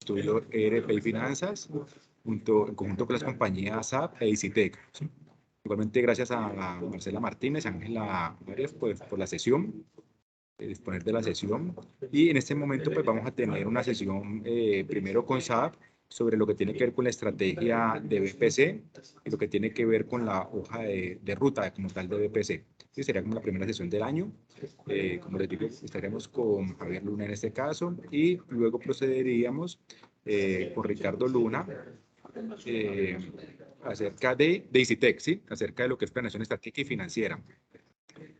estudio ERP y Finanzas, en conjunto con las compañías SAP e ICITEC, ¿sí? Igualmente, gracias a Marcela Martínez, Ángela Arias, pues, por la sesión, disponer de la sesión. Y en este momento pues vamos a tener una sesión primero con SAP sobre lo que tiene que ver con la estrategia de BPC y lo que tiene que ver con la hoja de ruta como tal de BPC. Sí, sería como la primera sesión del año. Como les digo, estaremos con Javier Luna en este caso y luego procederíamos con Ricardo Luna acerca de ICITEC, ¿sí? Acerca de lo que es planeación estratégica y financiera.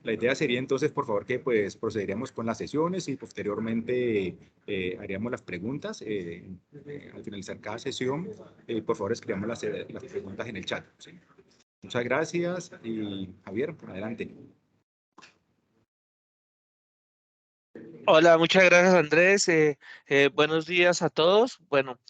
La idea sería entonces, por favor, que pues procederíamos con las sesiones y posteriormente haríamos las preguntas. Al finalizar cada sesión, por favor, escribamos las preguntas en el chat, ¿sí? Muchas gracias y Javier, adelante. Hola, muchas gracias Andrés. Buenos días a todos. Bueno,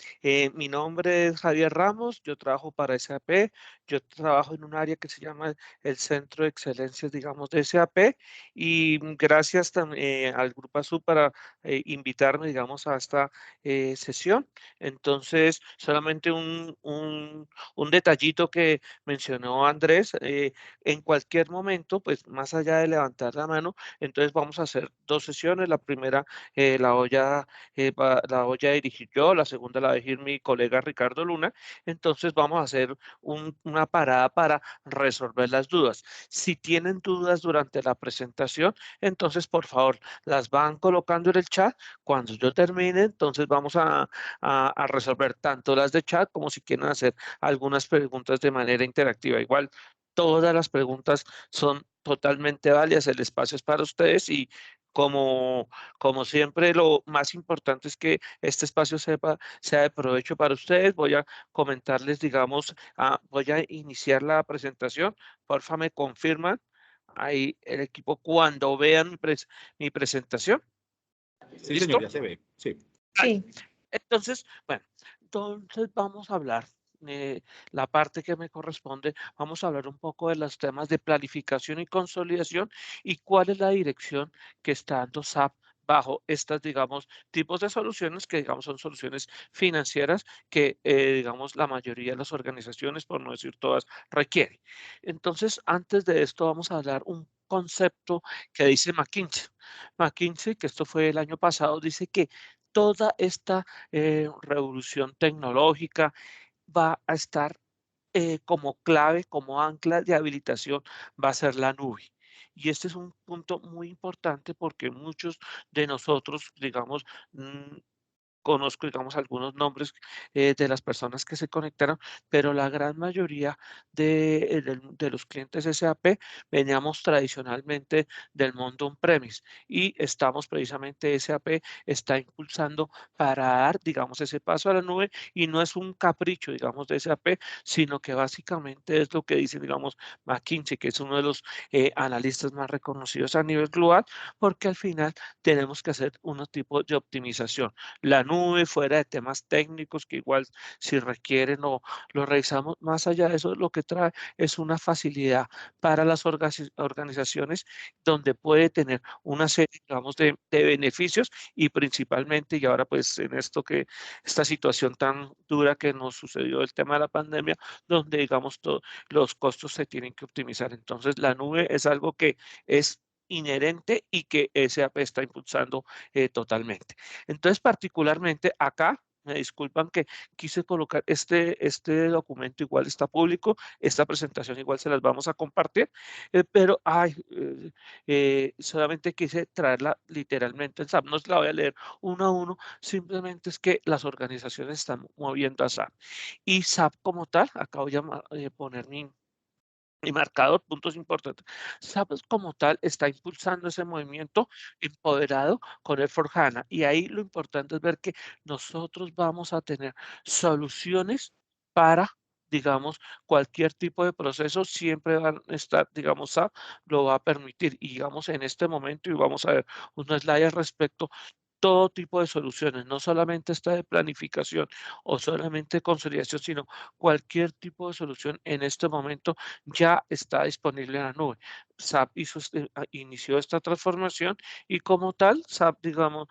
mi nombre es Javier Ramos, yo trabajo para SAP, yo trabajo en un área que se llama el Centro de Excelencias, digamos, de SAP y gracias al Grupo Azul para invitarme, digamos, a esta sesión. Entonces, solamente un detallito que mencionó Andrés, en cualquier momento, pues más allá de levantar la mano, entonces vamos a hacer dos sesiones. La primera la voy a dirigir yo, la segunda la va a dirigir mi colega Ricardo Luna. Entonces vamos a hacer una parada para resolver las dudas. Si tienen dudas durante la presentación, entonces por favor las van colocando en el chat. Cuando yo termine, entonces vamos a resolver tanto las de chat como si quieren hacer algunas preguntas de manera interactiva. Igual, todas las preguntas son totalmente válidas, el espacio es para ustedes y como siempre, lo más importante es que este espacio sea de provecho para ustedes. Voy a comentarles, digamos, voy a iniciar la presentación. Porfa, me confirman ahí el equipo cuando vean mi presentación. Sí, señor, ¿Listo? ya se ve. Sí. Sí. Entonces, bueno, entonces vamos a hablar, la parte que me corresponde, vamos a hablar un poco de los temas de planificación y consolidación y cuál es la dirección que está dando SAP bajo estas, digamos, tipos de soluciones que, digamos, son soluciones financieras que, digamos, la mayoría de las organizaciones, por no decir todas, requieren. Entonces, antes de esto, vamos a hablar un concepto que dice McKinsey. McKinsey, que esto fue el año pasado, dice que toda esta revolución tecnológica va a estar como clave, como ancla de habilitación, va a ser la nube. Y este es un punto muy importante porque muchos de nosotros, digamos, conozco, digamos, algunos nombres de las personas que se conectaron, pero la gran mayoría de los clientes SAP veníamos tradicionalmente del mundo on-premise y estamos precisamente, SAP está impulsando para dar, digamos, ese paso a la nube y no es un capricho, digamos, de SAP, sino que básicamente es lo que dice, digamos, McKinsey, que es uno de los analistas más reconocidos a nivel global, porque al final tenemos que hacer unos tipos de optimización. La nube, fuera de temas técnicos que igual si requieren o lo revisamos, más allá de eso, lo que trae es una facilidad para las organizaciones donde puede tener una serie, digamos, de beneficios y principalmente, y ahora pues en esta situación tan dura que nos sucedió el tema de la pandemia, donde digamos los costos se tienen que optimizar. Entonces la nube es algo que es inherente y que SAP está impulsando totalmente. Entonces, particularmente acá, me disculpan que quise colocar este documento, igual está público, esta presentación igual se las vamos a compartir, pero solamente quise traerla literalmente en SAP, no se la voy a leer uno a uno, simplemente es que las organizaciones están moviendo a SAP. Y SAP como tal, acá voy a poner mi marcador, puntos importantes. SAP como tal está impulsando ese movimiento empoderado con el hana y ahí lo importante es ver que nosotros vamos a tener soluciones para, digamos, cualquier tipo de proceso, siempre van a estar, digamos, SAP lo va a permitir y digamos en este momento y vamos a ver un slide al respecto. todo tipo de soluciones, no solamente esta de planificación o solamente consolidación, sino cualquier tipo de solución en este momento ya está disponible en la nube. SAP inició esta transformación y como tal, SAP, digamos,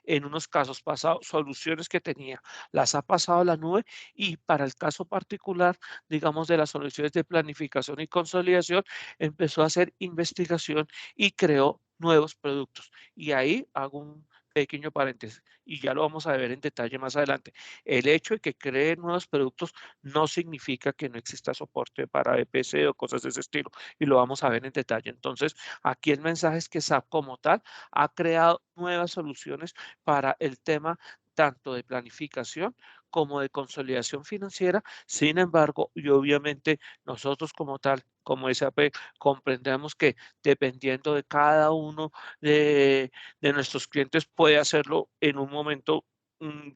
en unos casos pasados, soluciones que tenía, las ha pasado a la nube y para el caso particular, digamos, de las soluciones de planificación y consolidación, empezó a hacer investigación y creó nuevos productos. Y ahí hago un pequeño paréntesis y ya lo vamos a ver en detalle más adelante. El hecho de que cree nuevos productos no significa que no exista soporte para EPC o cosas de ese estilo y lo vamos a ver en detalle. Entonces, aquí el mensaje es que SAP como tal ha creado nuevas soluciones para el tema tanto de planificación como de consolidación financiera. Sin embargo, y obviamente nosotros como tal, como SAP, comprendemos que dependiendo de cada uno de nuestros clientes puede hacerlo en un momento,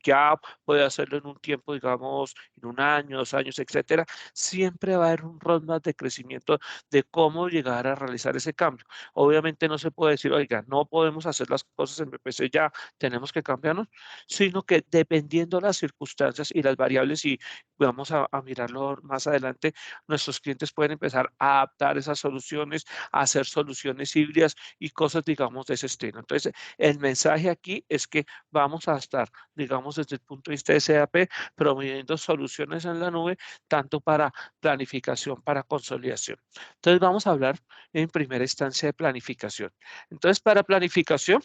ya puede hacerlo en un tiempo, digamos, en un año, 2 años, etcétera. Siempre va a haber un roadmap de crecimiento de cómo llegar a realizar ese cambio. Obviamente no se puede decir, oiga, no podemos hacer las cosas en BPC ya, tenemos que cambiarnos, sino que dependiendo de las circunstancias y las variables, y vamos a mirarlo más adelante, nuestros clientes pueden empezar a adaptar esas soluciones, a hacer soluciones híbridas y cosas, digamos, de ese estilo. Entonces, el mensaje aquí es que vamos a estar, digamos, desde el punto de vista de SAP, promoviendo soluciones en la nube, tanto para planificación, para consolidación. Entonces, vamos a hablar en primera instancia de planificación. Entonces, para planificación,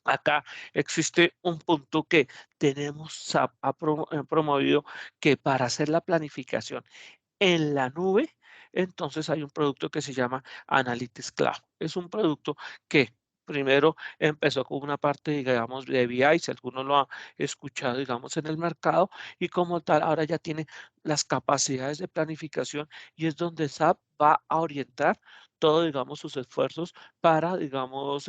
acá existe un punto que tenemos, SAP ha promovido, que para hacer la planificación en la nube, entonces hay un producto que se llama Analytics Cloud. Es un producto que primero empezó con una parte, digamos, de BI, si alguno lo ha escuchado, digamos, en el mercado, y como tal, ahora ya tiene las capacidades de planificación y es donde SAP va a orientar todo, digamos, sus esfuerzos para, digamos,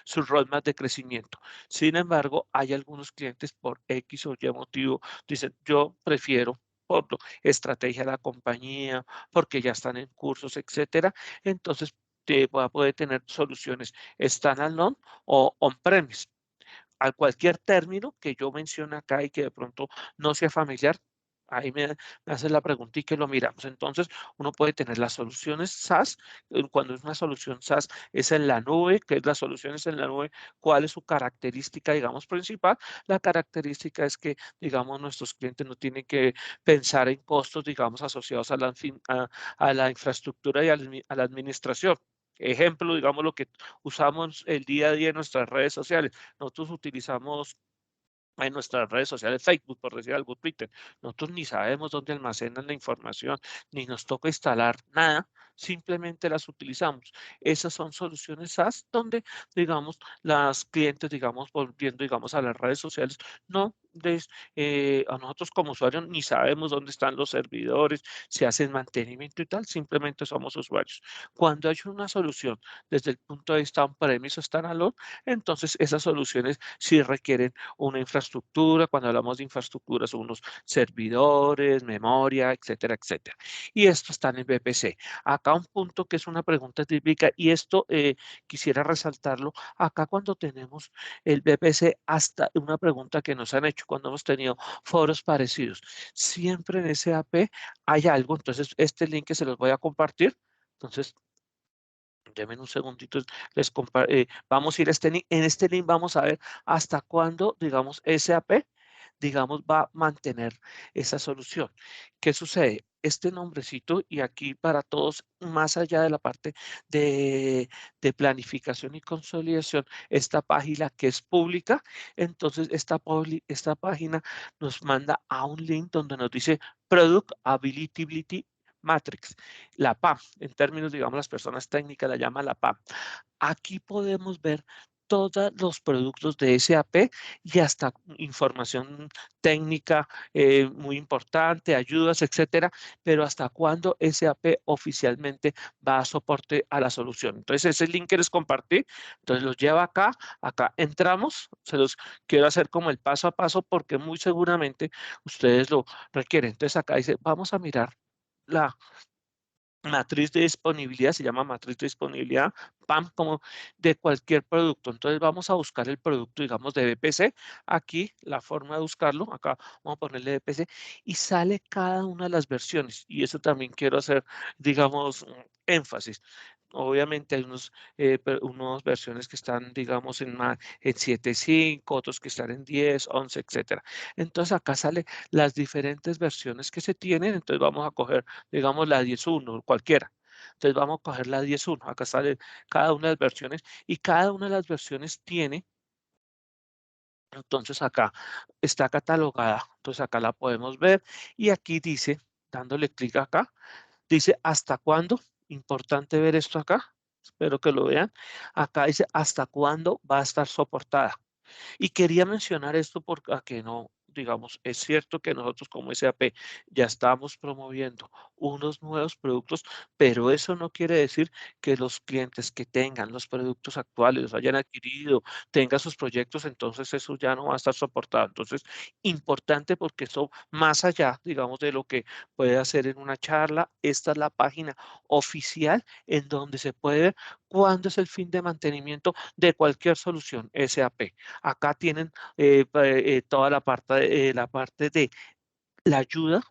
sus roadmap de crecimiento. Sin embargo, hay algunos clientes por X o Y motivo, dicen, yo prefiero por estrategia de la compañía, porque ya están en cursos, etcétera. Entonces, te va a poder tener soluciones standalone o on-premise. A cualquier término que yo mencione acá y que de pronto no sea familiar, ahí me hace la pregunta y que lo miramos. Entonces, uno puede tener las soluciones SaaS. Cuando es una solución SaaS, es en la nube, que es las soluciones en la nube. ¿Cuál es su característica, digamos, principal? La característica es que, digamos, nuestros clientes no tienen que pensar en costos, digamos, asociados a la infraestructura y a la administración. Ejemplo, digamos, lo que usamos el día a día en nuestras redes sociales. Nosotros utilizamos en nuestras redes sociales, Facebook, por decir algo, Twitter. Nosotros ni sabemos dónde almacenan la información, ni nos toca instalar nada, simplemente las utilizamos. Esas son soluciones SaaS donde, digamos, las clientes, digamos, volviendo, digamos, a las redes sociales, no a nosotros como usuarios ni sabemos dónde están los servidores, si hacen mantenimiento y tal, simplemente somos usuarios. Cuando hay una solución desde el punto de vista on-premise o standalone, entonces esas soluciones sí requieren una infraestructura. Cuando hablamos de infraestructura son unos servidores, memoria, etcétera, etcétera. Y esto está en VPC. Acá un punto que es una pregunta típica y esto quisiera resaltarlo. Acá cuando tenemos el VPC, hasta una pregunta que nos han hecho cuando hemos tenido foros parecidos. Siempre en SAP hay algo, entonces este link que se los voy a compartir. Entonces, denme un segundito, vamos a ir a este link. En este link vamos a ver hasta cuándo, digamos, SAP, digamos, va a mantener esa solución. ¿Qué sucede? Este nombrecito, y aquí para todos, más allá de la parte de planificación y consolidación, esta página que es pública, entonces esta página nos manda a un link donde nos dice Product Availability Matrix, la PAM, en términos, digamos, las personas técnicas la llaman la PAM. Aquí podemos ver todos los productos de SAP y hasta información técnica muy importante, ayudas, etcétera, pero hasta cuándo SAP oficialmente va a soporte a la solución. Entonces, ese link que les compartí, entonces los lleva acá, acá entramos, se los quiero hacer como el paso a paso porque muy seguramente ustedes lo requieren. Entonces, acá dice, vamos a mirar la matriz de disponibilidad, se llama matriz de disponibilidad, PAM, como de cualquier producto. Entonces vamos a buscar el producto, digamos, de BPC. Aquí la forma de buscarlo, acá vamos a ponerle BPC y sale cada una de las versiones. Y eso también quiero hacer, digamos, énfasis. Obviamente hay unas versiones que están, digamos, en 7.5, otros que están en 10, 11, etcétera. Entonces acá sale las diferentes versiones que se tienen. Entonces vamos a coger, digamos, la 10.1, cualquiera. Entonces vamos a coger la 10.1. Acá sale cada una de las versiones y cada una de las versiones tiene, entonces acá está catalogada. Entonces acá la podemos ver y aquí dice, dándole clic acá, dice hasta cuándo. Importante ver esto acá. Espero que lo vean. Acá dice hasta cuándo va a estar soportada. Y quería mencionar esto porque a que no, digamos, es cierto que nosotros como SAP ya estamos promoviendo unos nuevos productos, pero eso no quiere decir que los clientes que tengan los productos actuales, los hayan adquirido, tengan sus proyectos, entonces eso ya no va a estar soportado. Entonces, importante porque eso más allá, digamos, de lo que puede hacer en una charla, esta es la página oficial en donde se puede ver cuándo es el fin de mantenimiento de cualquier solución SAP. Acá tienen toda la parte de la ayuda,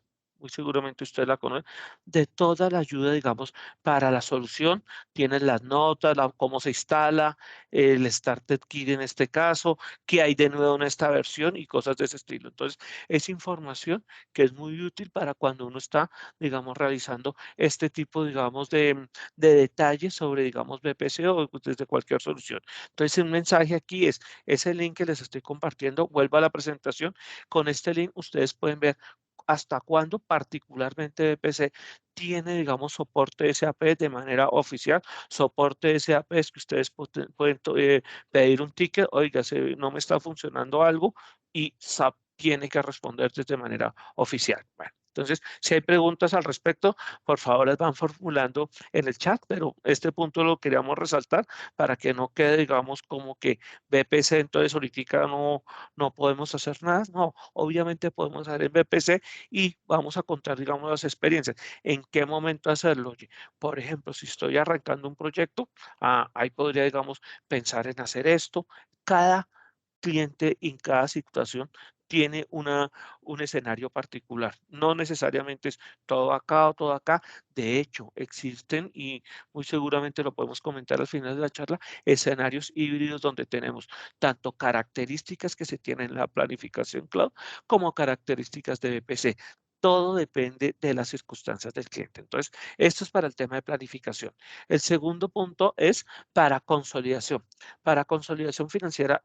muy seguramente usted la conoce, de toda la ayuda, digamos, para la solución. Tienen las notas, cómo se instala, el Starter Kit en este caso, qué hay de nuevo en esta versión y cosas de ese estilo. Entonces, es información que es muy útil para cuando uno está, digamos, realizando este tipo, digamos, de detalles sobre, digamos, BPC o desde cualquier solución. Entonces, un mensaje aquí es, ese link que les estoy compartiendo, vuelva a la presentación. Con este link ustedes pueden ver hasta cuándo particularmente BPC tiene, digamos, soporte SAP de manera oficial. Soporte SAP es que ustedes pueden pedir un ticket, oiga, no me está funcionando algo y SAP tiene que responder de manera oficial. Bueno, entonces, si hay preguntas al respecto, por favor las van formulando en el chat, pero este punto lo queríamos resaltar para que no quede, digamos, como que BPC, entonces ahorita no podemos hacer nada. No, obviamente podemos hacer en BPC y vamos a contar, digamos, las experiencias. ¿En qué momento hacerlo? Oye, por ejemplo, si estoy arrancando un proyecto, ahí podría, digamos, pensar en hacer esto. Cada cliente en cada situación tiene un escenario particular. No necesariamente es todo acá o todo acá. De hecho, existen, y muy seguramente lo podemos comentar al final de la charla, escenarios híbridos donde tenemos tanto características que se tienen en la planificación cloud como características de BPC. Todo depende de las circunstancias del cliente. Entonces, esto es para el tema de planificación. El segundo punto es para consolidación. Para consolidación financiera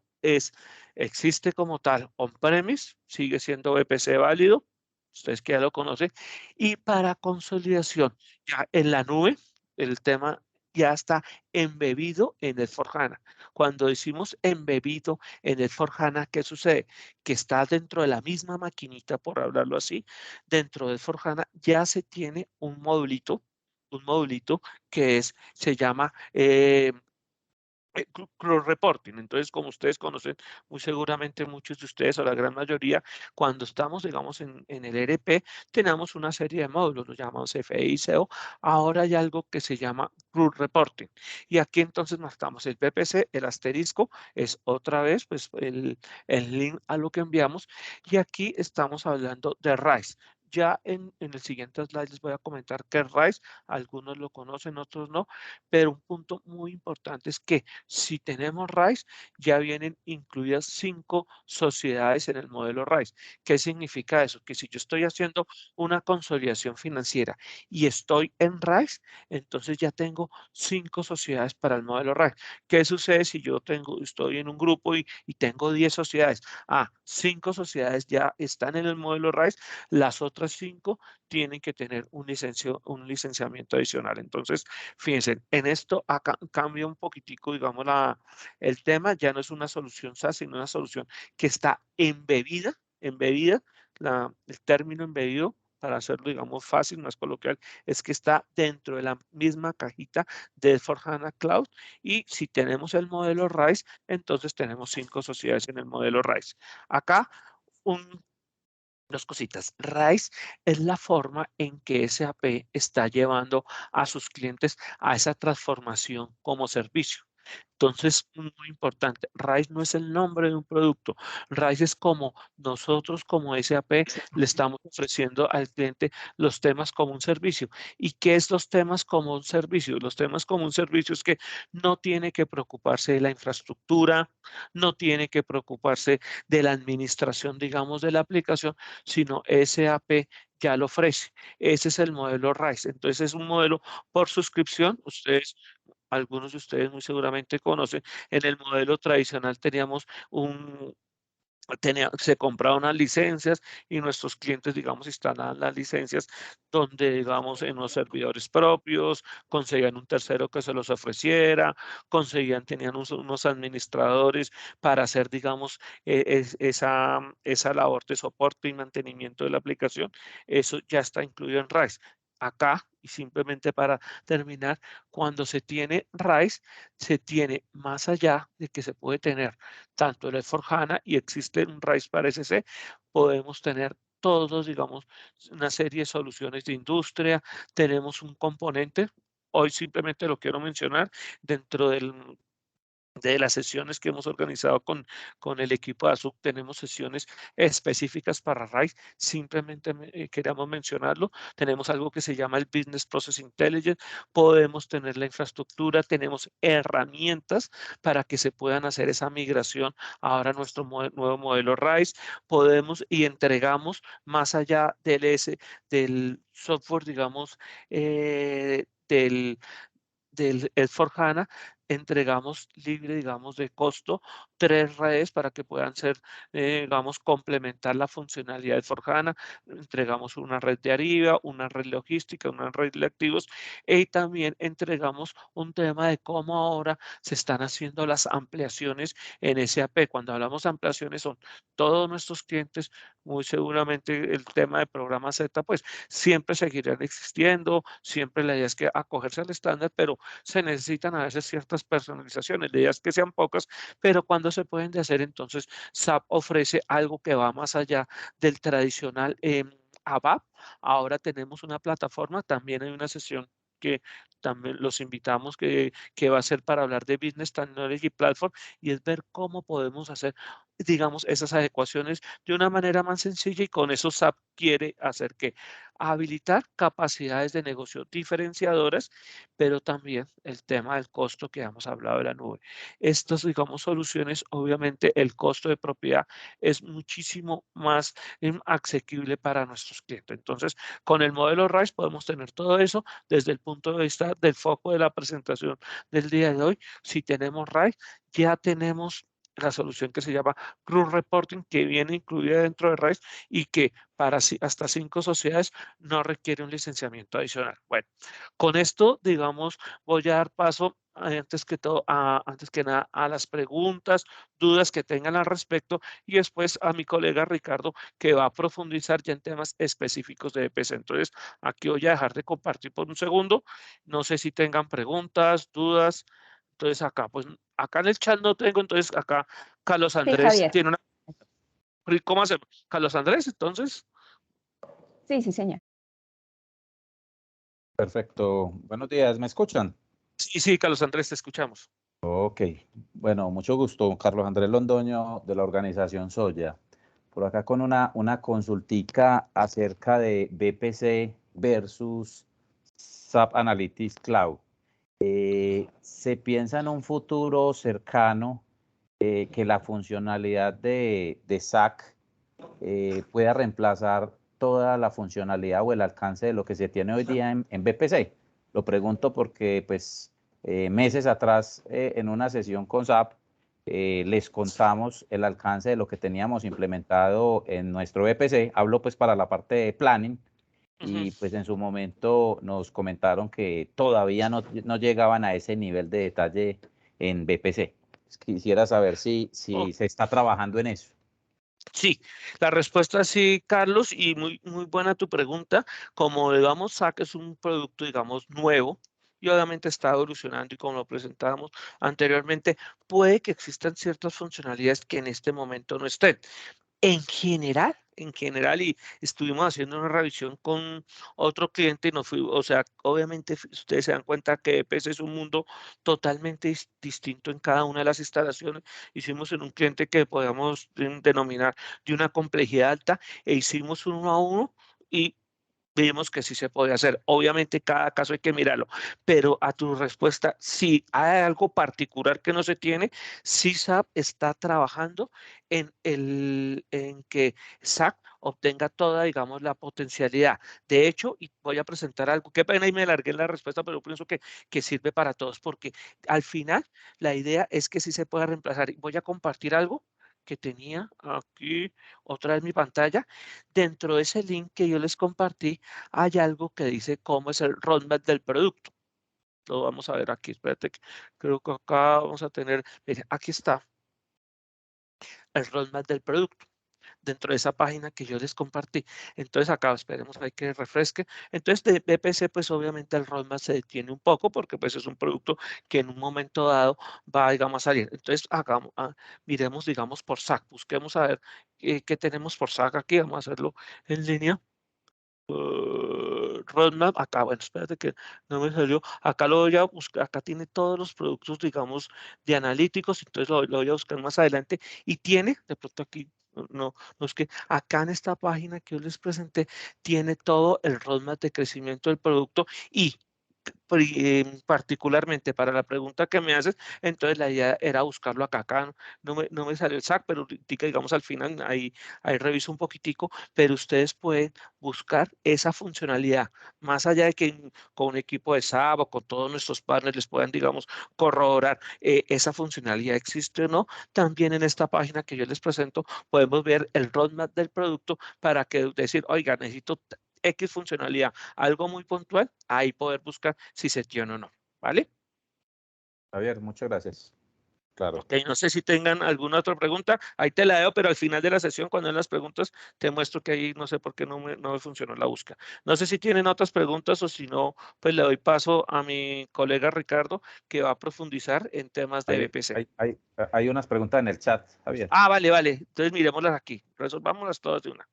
existe como tal on-premise, sigue siendo BPC válido, ustedes que ya lo conocen, y para consolidación, ya en la nube, el tema ya está embebido en el S/4HANA. Cuando decimos embebido en el S/4HANA, ¿qué sucede? Que está dentro de la misma maquinita, por hablarlo así, dentro del S/4HANA ya se tiene un modulito se llama cross reporting. Entonces, como ustedes conocen, muy seguramente muchos de ustedes o la gran mayoría, cuando estamos, digamos, en el ERP, tenemos una serie de módulos, los llamamos FI, CO. Ahora hay algo que se llama cross reporting. Y aquí entonces marcamos el PPC, el asterisco, es otra vez pues el link a lo que enviamos. Y aquí estamos hablando de RISE. Ya en el siguiente slide les voy a comentar qué es RISE. Algunos lo conocen, otros no. Pero un punto muy importante es que si tenemos RISE, ya vienen incluidas 5 sociedades en el modelo RISE. ¿Qué significa eso? Que si yo estoy haciendo una consolidación financiera y estoy en RISE, entonces ya tengo 5 sociedades para el modelo RISE. ¿Qué sucede si yo estoy en un grupo y tengo 10 sociedades? 5 sociedades ya están en el modelo RISE, las otras 5 tienen que tener un licenciamiento adicional. Entonces, fíjense, en esto acá cambia un poquitico, digamos, el tema, ya no es una solución SaaS, sino una solución que está embebida, el término embebido, para hacerlo, digamos, fácil, más coloquial, es que está dentro de la misma cajita de S/4HANA Cloud y si tenemos el modelo RISE, entonces tenemos 5 sociedades en el modelo RISE. Acá, un dos cositas. RISE es la forma en que SAP está llevando a sus clientes a esa transformación como servicio. Entonces, muy importante, RISE no es el nombre de un producto. RISE es como nosotros como SAP le estamos ofreciendo al cliente los temas como un servicio. ¿Y qué es los temas como un servicio? Los temas como un servicio es que no tiene que preocuparse de la infraestructura, no tiene que preocuparse de la administración, digamos, de la aplicación, sino SAP ya lo ofrece. Ese es el modelo RISE. Entonces, es un modelo por suscripción. Algunos de ustedes muy seguramente conocen, en el modelo tradicional teníamos se compraban unas licencias y nuestros clientes, digamos, instalaban las licencias donde, digamos, en los servidores propios, conseguían un tercero que se los ofreciera, tenían unos administradores para hacer, digamos, esa labor de soporte y mantenimiento de la aplicación. Eso ya está incluido en RISE. Acá, y simplemente para terminar, cuando se tiene RISE, se tiene más allá de que se puede tener tanto el S/4HANA y existe un RISE para SC, podemos tener todos, digamos, una serie de soluciones de industria, tenemos un componente, hoy simplemente lo quiero mencionar, dentro de las sesiones que hemos organizado con el equipo de ASUC, tenemos sesiones específicas para RISE, simplemente queríamos mencionarlo, tenemos algo que se llama el Business Process Intelligence, podemos tener la infraestructura, tenemos herramientas para que se puedan hacer esa migración ahora a nuestro nuevo modelo RISE, podemos y entregamos más allá del software, digamos, del S/4HANA, entregamos libre, digamos, de costo, 3 redes para que puedan ser, digamos, complementar la funcionalidad de S/4HANA. Entregamos una red de arriba, una red logística, una red de activos y también entregamos un tema de cómo ahora se están haciendo las ampliaciones en SAP. Cuando hablamos de ampliaciones son todos nuestros clientes, muy seguramente el tema de programa Z, pues siempre seguirán existiendo, siempre la idea es que acogerse al estándar, pero se necesitan a veces ciertas personalizaciones, la idea es que sean pocas, pero cuando se pueden de hacer, entonces SAP ofrece algo que va más allá del tradicional ABAP. Ahora tenemos una plataforma, también hay una sesión que también los invitamos que va a ser para hablar de Business Technology Platform y es ver cómo podemos hacer, digamos, esas adecuaciones de una manera más sencilla y con eso SAP quiere hacer que habilitar capacidades de negocio diferenciadoras, pero también el tema del costo que hemos hablado de la nube. Estas, digamos, soluciones, obviamente el costo de propiedad es muchísimo más asequible para nuestros clientes. Entonces, con el modelo RISE podemos tener todo eso desde el punto de vista del foco de la presentación del día de hoy. Si tenemos RISE, ya tenemos la solución que se llama Group Reporting, que viene incluida dentro de RISE y que para hasta 5 sociedades no requiere un licenciamiento adicional. Bueno, con esto, digamos, voy a dar paso antes que nada a las preguntas, dudas que tengan al respecto y después a mi colega Ricardo que va a profundizar ya en temas específicos de EPC. Entonces, aquí voy a dejar de compartir por un segundo. No sé si tengan preguntas, dudas. Entonces, acá en el chat no tengo, entonces acá Carlos Sí, Andrés Javier. tiene una... ¿Cómo hacemos? Carlos Andrés, entonces. Sí, sí, señor. Perfecto. Buenos días, ¿me escuchan? Sí, Carlos Andrés, te escuchamos. Ok. Bueno, mucho gusto. Carlos Andrés Londoño de la organización Soya. Por acá con una consultica acerca de BPC versus SAP Analytics Cloud. ¿Se piensa en un futuro cercano que la funcionalidad de SAC pueda reemplazar toda la funcionalidad o el alcance de lo que se tiene hoy día en BPC? Lo pregunto porque pues meses atrás en una sesión con SAP les contamos el alcance de lo que teníamos implementado en nuestro BPC. Hablo pues para la parte de planning y pues en su momento nos comentaron que todavía no llegaban a ese nivel de detalle en BPC. Quisiera saber si Oh, se está trabajando en eso. sí, la respuesta es sí, Carlos, y muy buena tu pregunta. Como digamos, SAC es un producto, digamos, nuevo y obviamente está evolucionando y como lo presentábamos anteriormente, puede que existan ciertas funcionalidades que en este momento no estén. En general, y estuvimos haciendo una revisión con otro cliente y nos fuimos, o sea, obviamente ustedes se dan cuenta que EPS es un mundo totalmente distinto en cada una de las instalaciones. Hicimos en un cliente que podemos denominar de una complejidad alta e hicimos un 1 a 1 y vimos que sí se puede hacer. Obviamente cada caso hay que mirarlo, pero a tu respuesta, si hay algo particular que no se tiene, sí SAP está trabajando en que SAP obtenga toda, digamos, la potencialidad. De hecho, y voy a presentar algo, qué pena y me alargué en la respuesta, pero pienso que sirve para todos, porque al final la idea es que sí se pueda reemplazar. Voy a compartir algo que tenía aquí otra vez mi pantalla. Dentro de ese link que yo les compartí, hay algo que dice cómo es el roadmap del producto. Lo vamos a ver aquí, espérate, creo que acá vamos a tener, miren, aquí está el roadmap del producto dentro de esa página que yo les compartí. Entonces acá esperemos hay que refresque. Entonces de BPC pues obviamente el roadmap se detiene un poco porque pues es un producto que en un momento dado va digamos a salir. Entonces hagamos, miremos digamos por SAC, busquemos a ver qué tenemos por SAC aquí, vamos a hacerlo en línea. Roadmap, acá, bueno, espérate que no me salió, acá lo voy a buscar, acá tiene todos los productos, digamos, de analíticos, entonces lo voy a buscar más adelante y tiene, de pronto aquí, no es que acá en esta página que yo les presenté, tiene todo el roadmap de crecimiento del producto y particularmente para la pregunta que me haces, entonces la idea era buscarlo acá no me salió el SAC, pero digamos al final ahí reviso un poquitico, pero ustedes pueden buscar esa funcionalidad, más allá de que con un equipo de SAP o con todos nuestros partners les puedan, digamos, corroborar esa funcionalidad existe o no, también en esta página que yo les presento podemos ver el roadmap del producto para que decir, oiga, necesito X funcionalidad, algo muy puntual, ahí poder buscar si se tiene o no, ¿vale? Javier, muchas gracias. Claro. Ok, no sé si tengan alguna otra pregunta, ahí te la dejo, pero al final de la sesión, cuando en las preguntas, te muestro que ahí no sé por qué no me funcionó la búsqueda. No sé si tienen otras preguntas o si no, pues le doy paso a mi colega Ricardo, que va a profundizar en temas de BPC. Hay unas preguntas en el chat, Javier. Vale, entonces miremoslas aquí, resolvámoslas todas de una.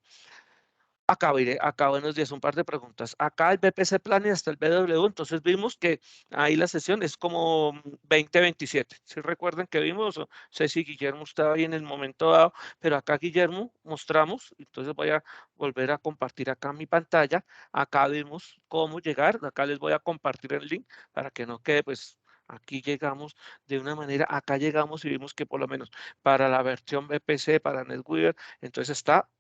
Acá buenos días, un par de preguntas. Acá el BPC Plan y hasta el BW, entonces vimos que ahí la sesión es como 2027. Si recuerdan que vimos, no sé si Guillermo estaba ahí en el momento dado, pero acá Guillermo mostramos, entonces voy a volver a compartir acá mi pantalla. Acá vimos cómo llegar, acá les voy a compartir el link para que no quede pues. Aquí llegamos de una manera, acá llegamos y vimos que por lo menos para la versión BPC, para NetWeaver, entonces está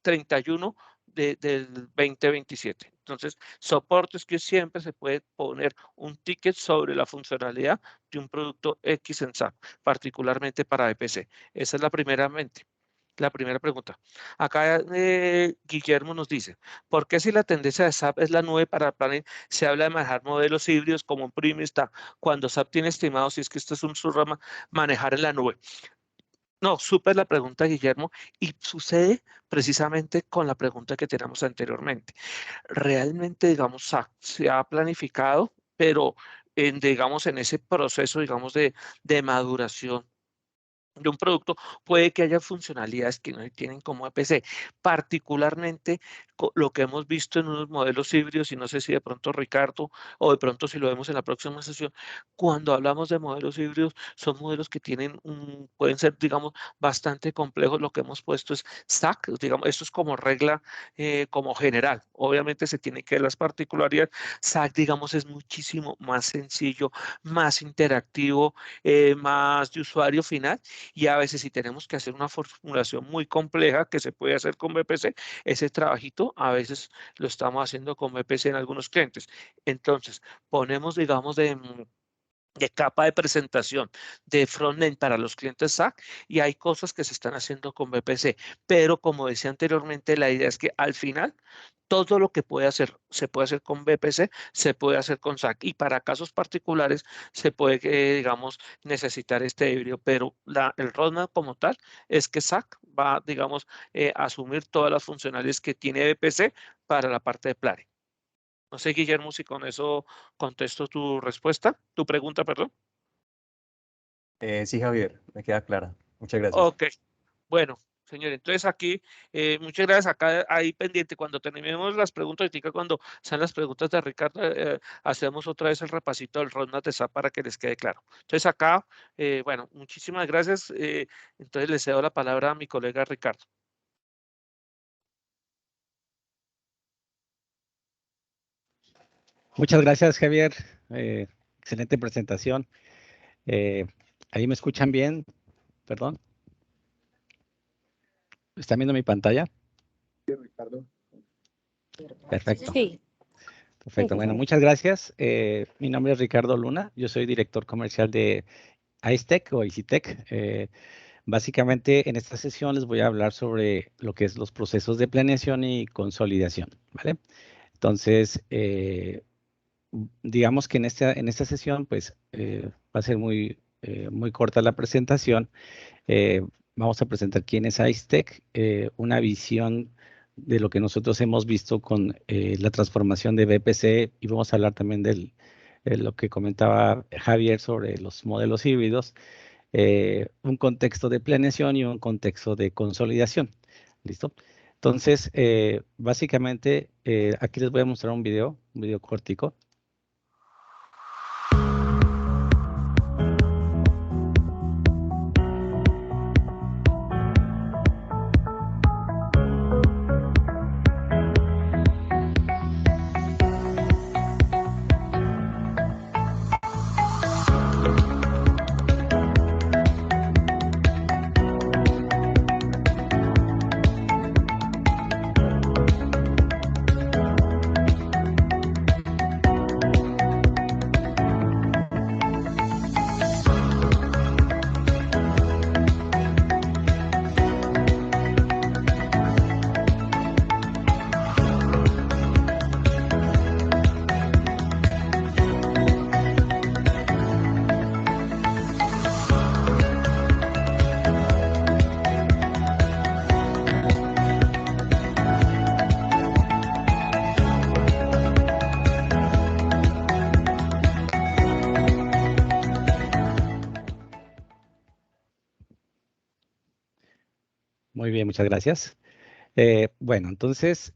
31 del 2027. Entonces, soportes que siempre se puede poner un ticket sobre la funcionalidad de un producto X en SAP, particularmente para EPC. Esa es la primera pregunta. Acá Guillermo nos dice, ¿por qué si la tendencia de SAP es la nube para planning, se habla de manejar modelos híbridos como un está cuando SAP tiene estimado, si es que esto es un subrama, manejar en la nube? No, súper la pregunta, Guillermo, y sucede precisamente con la pregunta que teníamos anteriormente. Realmente, digamos, se ha planificado, pero digamos, en ese proceso, digamos, de maduración de un producto, puede que haya funcionalidades que no tienen como EPC, particularmente lo que hemos visto en unos modelos híbridos, y no sé si de pronto Ricardo o de pronto si lo vemos en la próxima sesión, cuando hablamos de modelos híbridos, son modelos que tienen pueden ser, digamos, bastante complejos. Lo que hemos puesto es SAC, digamos, esto es como regla, como general. Obviamente se tienen que ver las particularidades. SAC, digamos, es muchísimo más sencillo, más interactivo, más de usuario final y a veces si tenemos que hacer una formulación muy compleja que se puede hacer con BPC, ese trabajito a veces lo estamos haciendo con BPC en algunos clientes. Entonces, ponemos, digamos, de capa de presentación de frontend para los clientes SAC y hay cosas que se están haciendo con BPC, pero como decía anteriormente, la idea es que al final todo lo que se puede hacer con BPC, se puede hacer con SAC y para casos particulares se puede, digamos, necesitar este híbrido, pero el roadmap como tal es que SAC va, digamos, a asumir todas las funcionalidades que tiene BPC para la parte de planning. No sé, Guillermo, si con eso contesto tu pregunta, perdón. Sí, Javier, me queda clara. Muchas gracias. Ok, bueno, Señor, entonces aquí, muchas gracias. Acá, ahí pendiente, cuando terminemos las preguntas, ahorita cuando sean las preguntas de Ricardo, hacemos otra vez el repasito del roadmap de SAP para que les quede claro. Entonces acá, bueno, muchísimas gracias. Entonces le cedo la palabra a mi colega Ricardo. Muchas gracias, Javier. Excelente presentación. ¿Ahí me escuchan bien? Perdón. ¿Están viendo mi pantalla? Sí, Ricardo. Perfecto. Sí. Perfecto. Sí, Bueno, sí. muchas gracias. Mi nombre es Ricardo Luna. Yo soy director comercial de ICETEC o ICITEC. Básicamente, en esta sesión les voy a hablar sobre lo que es los procesos de planeación y consolidación, ¿vale? Entonces, digamos que en esta sesión, pues, va a ser muy corta la presentación. Vamos a presentar quién es ICETEC, una visión de lo que nosotros hemos visto con la transformación de BPC, y vamos a hablar también de lo que comentaba Javier sobre los modelos híbridos, un contexto de planeación y un contexto de consolidación. ¿Listo? Entonces, básicamente, aquí les voy a mostrar un video cortico. Muy bien, muchas gracias. Bueno, entonces,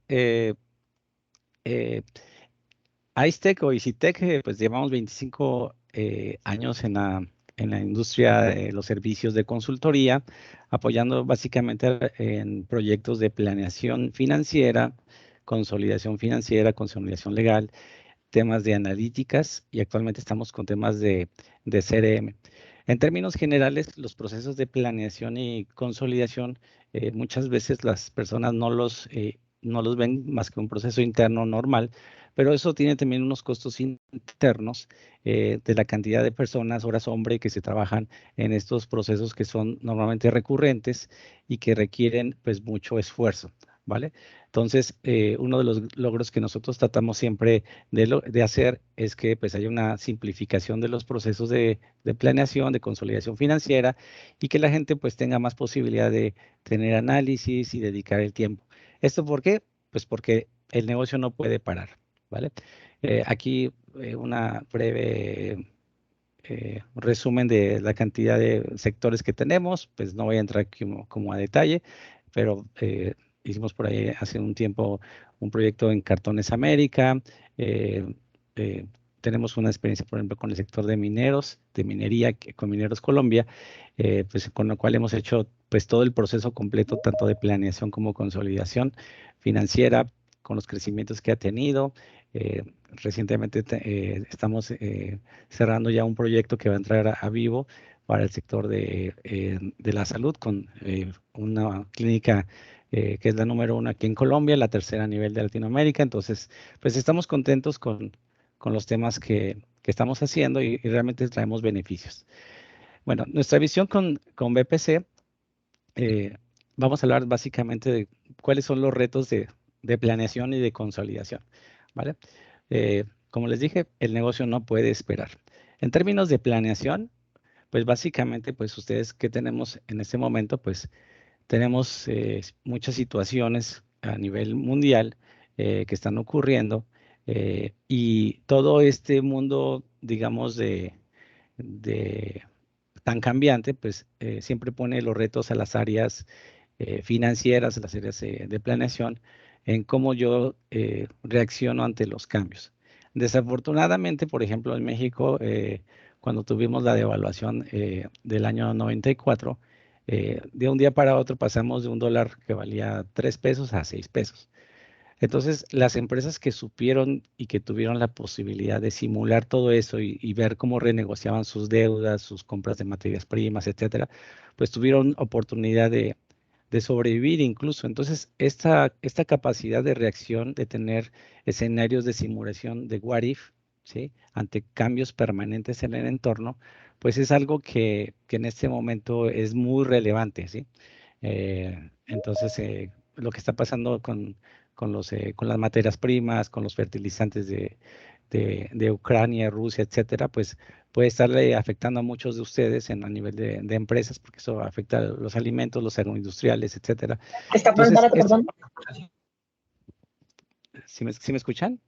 ICETEC o ICITEC, pues llevamos 25 años en la industria de los servicios de consultoría, apoyando básicamente en proyectos de planeación financiera, consolidación legal, temas de analíticas, y actualmente estamos con temas de CRM. En términos generales, los procesos de planeación y consolidación, muchas veces las personas no los ven más que un proceso interno normal, pero eso tiene también unos costos internos de la cantidad de personas, horas hombre, que se trabajan en estos procesos que son normalmente recurrentes y que requieren pues mucho esfuerzo, ¿vale? Entonces, uno de los logros que nosotros tratamos siempre de hacer es que pues haya una simplificación de los procesos de planeación, de consolidación financiera, y que la gente pues tenga más posibilidad de tener análisis y dedicar el tiempo. ¿Esto por qué? Pues porque el negocio no puede parar, ¿vale? Aquí una breve resumen de la cantidad de sectores que tenemos. Pues no voy a entrar como a detalle, pero hicimos por ahí hace un tiempo un proyecto en Cartones América. eh, eh, Tenemos una experiencia, por ejemplo, con el sector de mineros, de minería, con Mineros Colombia, pues con lo cual hemos hecho pues todo el proceso completo, tanto de planeación como consolidación financiera, con los crecimientos que ha tenido. Recientemente estamos cerrando ya un proyecto que va a entrar a vivo para el sector de la salud, con una clínica que es la número 1 aquí en Colombia, la tercera a nivel de Latinoamérica. Entonces, pues estamos contentos con los temas que estamos haciendo, y realmente traemos beneficios. Bueno, nuestra visión con BPC, vamos a hablar básicamente de cuáles son los retos de planeación y de consolidación, ¿vale? Como les dije, el negocio no puede esperar. En términos de planeación, pues básicamente, pues ustedes que tenemos en este momento, pues tenemos muchas situaciones a nivel mundial que están ocurriendo, y todo este mundo, digamos, de tan cambiante, pues siempre pone los retos a las áreas financieras, las áreas de planeación, en cómo yo reacciono ante los cambios. Desafortunadamente, por ejemplo, en México, cuando tuvimos la devaluación del año 94, de un día para otro pasamos de un dólar que valía 3 pesos a 6 pesos. Entonces, las empresas que supieron y que tuvieron la posibilidad de simular todo eso y ver cómo renegociaban sus deudas, sus compras de materias primas, etcétera, pues tuvieron oportunidad de sobrevivir incluso. Entonces, esta capacidad de reacción, de tener escenarios de simulación de what if, ¿sí? Ante cambios permanentes en el entorno, pues es algo que en este momento es muy relevante, ¿sí? Entonces, lo que está pasando con las materias primas, con los fertilizantes de Ucrania, Rusia, etcétera, pues puede estarle afectando a muchos de ustedes a nivel de empresas, porque eso afecta a los alimentos, los agroindustriales, etcétera. Entonces, ¿sí me escuchan?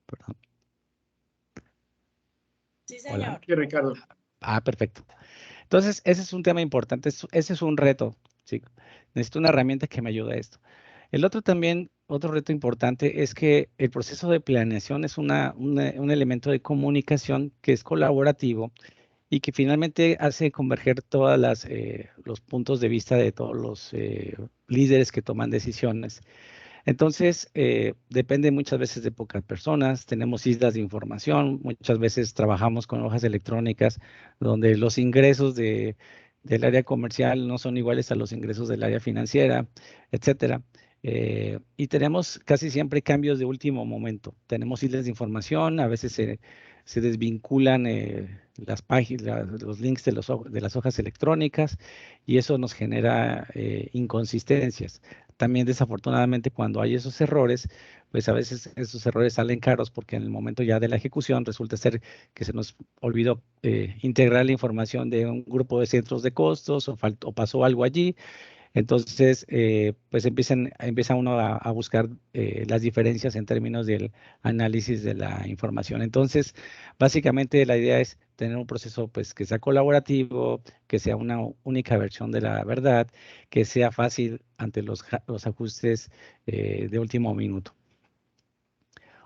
Perdón. Sí, señor. Hola. Sí, Ricardo. Perfecto. Entonces, ese es un tema importante, ese es un reto, ¿sí? Necesito una herramienta que me ayude a esto. El otro también, otro reto importante es que el proceso de planeación es un elemento de comunicación que es colaborativo y que finalmente hace converger todos los puntos de vista de todos los líderes que toman decisiones. Entonces, depende muchas veces de pocas personas, tenemos islas de información, muchas veces trabajamos con hojas electrónicas donde los ingresos del área comercial no son iguales a los ingresos del área financiera, etcétera. Y tenemos casi siempre cambios de último momento. Tenemos islas de información, a veces se desvinculan las páginas, los links de las hojas electrónicas y eso nos genera inconsistencias. También desafortunadamente cuando hay esos errores, pues a veces esos errores salen caros porque en el momento ya de la ejecución resulta ser que se nos olvidó integrar la información de un grupo de centros de costos o pasó algo allí. Entonces, pues empieza uno a buscar las diferencias en términos del análisis de la información. Entonces, básicamente la idea es tener un proceso pues, que sea colaborativo, que sea una única versión de la verdad, que sea fácil ante los ajustes de último minuto.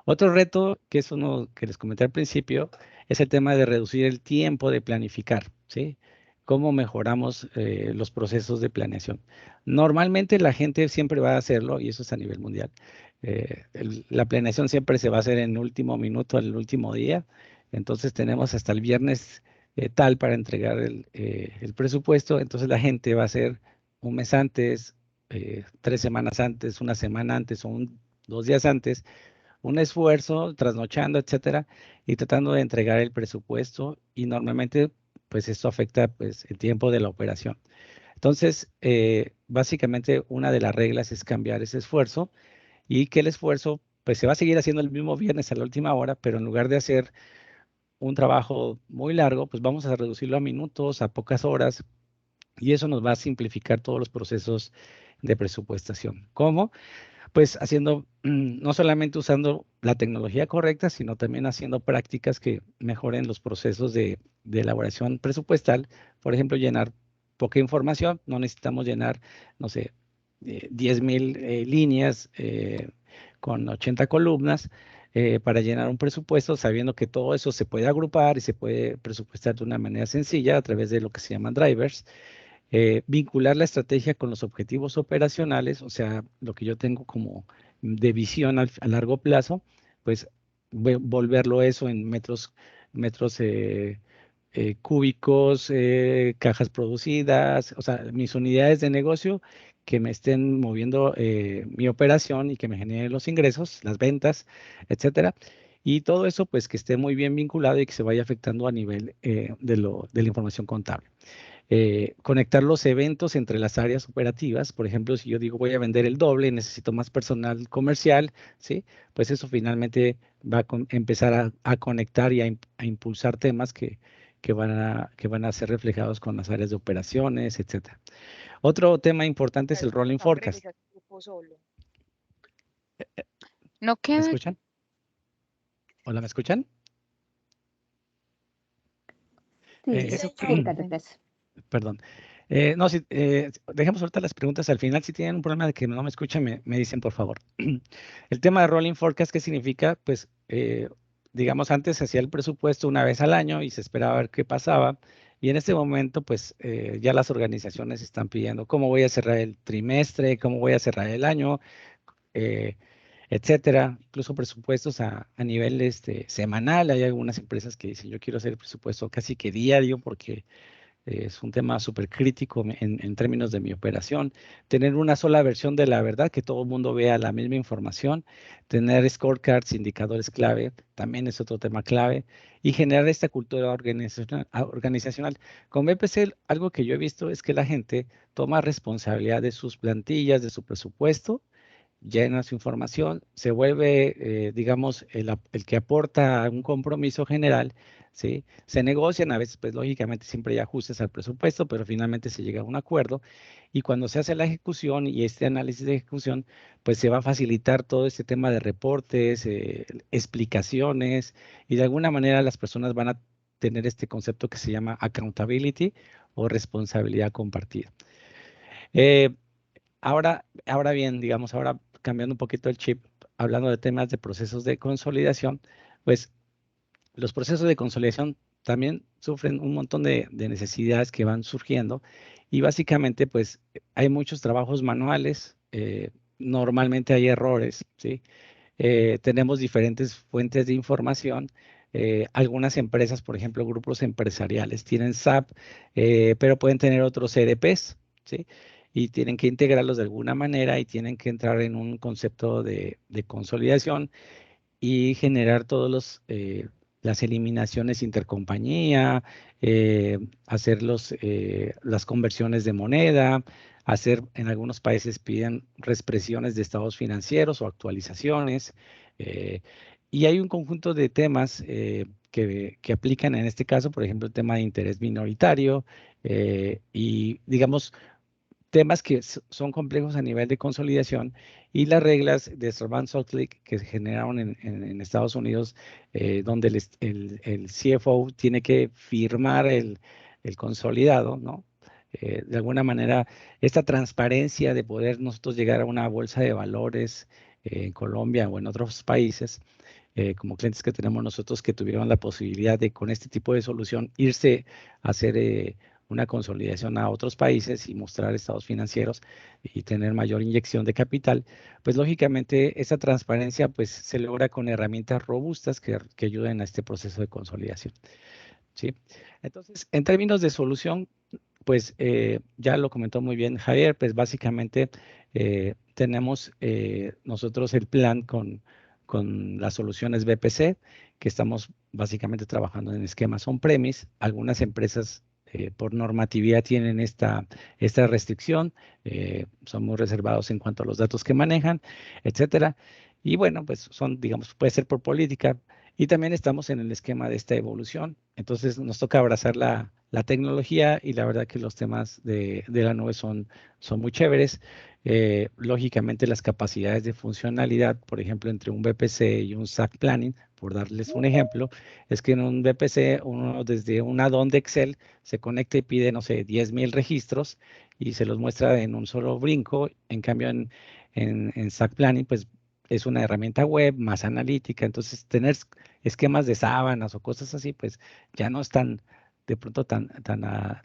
Otro reto, que es uno que les comenté al principio, es el tema de reducir el tiempo de planificar, ¿sí? ¿Cómo mejoramos los procesos de planeación? Normalmente la gente siempre va a hacerlo, y eso es a nivel mundial. La planeación siempre se va a hacer en el último minuto, en el último día. Entonces tenemos hasta el viernes tal para entregar el presupuesto. Entonces la gente va a hacer un mes antes, 3 semanas antes, una semana antes o 2 días antes un esfuerzo, trasnochando, etcétera, y tratando de entregar el presupuesto y normalmente pues esto afecta pues el tiempo de la operación. Entonces, básicamente una de las reglas es cambiar ese esfuerzo y que el esfuerzo pues se va a seguir haciendo el mismo viernes a la última hora, pero en lugar de hacer un trabajo muy largo, pues vamos a reducirlo a minutos, a pocas horas y eso nos va a simplificar todos los procesos de presupuestación. ¿Cómo? Pues haciendo, no solamente usando la tecnología correcta, sino también haciendo prácticas que mejoren los procesos de elaboración presupuestal. Por ejemplo, llenar poca información, no necesitamos llenar, no sé, 10,000 líneas con 80 columnas para llenar un presupuesto, sabiendo que todo eso se puede agrupar y se puede presupuestar de una manera sencilla a través de lo que se llaman drivers. Vincular la estrategia con los objetivos operacionales, o sea, lo que yo tengo como de visión a largo plazo, pues volverlo eso en metros cúbicos, cajas producidas, o sea, mis unidades de negocio que me estén moviendo mi operación y que me generen los ingresos, las ventas, etcétera. Y todo eso, pues, que esté muy bien vinculado y que se vaya afectando a nivel de la información contable. Conectar los eventos entre las áreas operativas. Por ejemplo, si yo digo voy a vender el doble, necesito más personal comercial, ¿sí? Pues eso finalmente va a empezar a conectar y a impulsar temas que van a ser reflejados con las áreas de operaciones, etcétera. Otro tema importante es el rolling forecast. No ¿Me queda. escuchan? Hola, ¿me escuchan? Sí, Eso- Ricardo, gracias. Perdón. No, sí, dejemos ahorita las preguntas al final. Si tienen un problema de que no me escuchan, me dicen, por favor. El tema de Rolling Forecast, ¿qué significa? Pues, digamos, antes se hacía el presupuesto una vez al año y se esperaba ver qué pasaba. Y en este momento, pues, ya las organizaciones están pidiendo cómo voy a cerrar el trimestre, cómo voy a cerrar el año, eh, etcétera. Incluso presupuestos a nivel semanal. Hay algunas empresas que dicen, yo quiero hacer el presupuesto casi que diario porque es un tema súper crítico en términos de mi operación. Tener una sola versión de la verdad, que todo el mundo vea la misma información. Tener scorecards, indicadores clave, también es otro tema clave. Y generar esta cultura organizacional. Con BPC, algo que yo he visto es que la gente toma responsabilidad de sus plantillas, de su presupuesto, llena su información, se vuelve, digamos, el que aporta un compromiso general, ¿sí? Se negocian, a veces, pues lógicamente siempre hay ajustes al presupuesto, pero finalmente se llega a un acuerdo y cuando se hace la ejecución y este análisis de ejecución, pues se va a facilitar todo este tema de reportes, explicaciones y de alguna manera las personas van a tener este concepto que se llama accountability o responsabilidad compartida. Ahora bien, digamos, ahora cambiando un poquito el chip, hablando de temas de procesos de consolidación, pues los procesos de consolidación también sufren un montón de necesidades que van surgiendo y básicamente pues hay muchos trabajos manuales, normalmente hay errores, ¿sí? Tenemos diferentes fuentes de información. Algunas empresas, por ejemplo, grupos empresariales, tienen SAP, pero pueden tener otros ERPs, ¿sí? Y tienen que integrarlos de alguna manera y tienen que entrar en un concepto de consolidación y generar todos las eliminaciones intercompañía, hacer las conversiones de moneda, hacer, en algunos países piden reexpresiones de estados financieros o actualizaciones. eh, y hay un conjunto de temas que aplican en este caso, por ejemplo, el tema de interés minoritario y, digamos, temas que son complejos a nivel de consolidación y las reglas de Sarbanes-Oxley que se generaron en Estados Unidos, donde el CFO tiene que firmar el consolidado, ¿no? De alguna manera, esta transparencia de poder nosotros llegar a una bolsa de valores en Colombia o en otros países, como clientes que tenemos nosotros que tuvieron la posibilidad de con este tipo de solución irse a hacer una consolidación a otros países y mostrar estados financieros y tener mayor inyección de capital, pues lógicamente esa transparencia pues se logra con herramientas robustas que ayuden a este proceso de consolidación, ¿sí? Entonces, en términos de solución, pues ya lo comentó muy bien Javier, pues básicamente tenemos nosotros el plan con las soluciones BPC, que estamos básicamente trabajando en esquemas on-premise. Algunas empresas por normatividad tienen esta restricción, son muy reservados en cuanto a los datos que manejan, etcétera. Y bueno, pues son, digamos, puede ser por política. Y también estamos en el esquema de esta evolución. Entonces nos toca abrazar la tecnología y la verdad que los temas de la nube son muy chéveres. Lógicamente las capacidades de funcionalidad, por ejemplo, entre un VPC y un SAC Planning, por darles un ejemplo, es que en un VPC uno desde un add-on de Excel se conecta y pide, no sé, 10,000 registros y se los muestra en un solo brinco. En cambio, en SAC Planning, pues es una herramienta web más analítica. Entonces, tener esquemas de sábanas o cosas así, pues ya no están de pronto tan a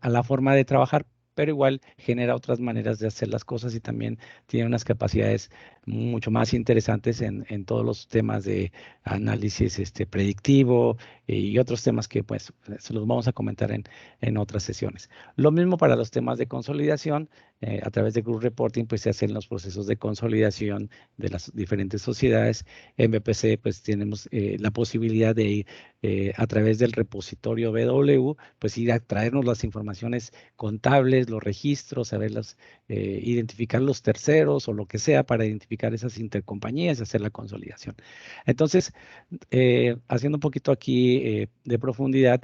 la forma de trabajar, pero igual genera otras maneras de hacer las cosas y también tiene unas capacidades mucho más interesantes en todos los temas de análisis predictivo y otros temas que pues se los vamos a comentar en otras sesiones. Lo mismo para los temas de consolidación. A través de Group Reporting pues se hacen los procesos de consolidación de las diferentes sociedades. En BPC pues tenemos la posibilidad de ir a través del repositorio BW, pues ir a traernos las informaciones contables, los registros, saberlas, identificar los terceros o lo que sea para identificar esas intercompañías y hacer la consolidación. Entonces, haciendo un poquito aquí de profundidad,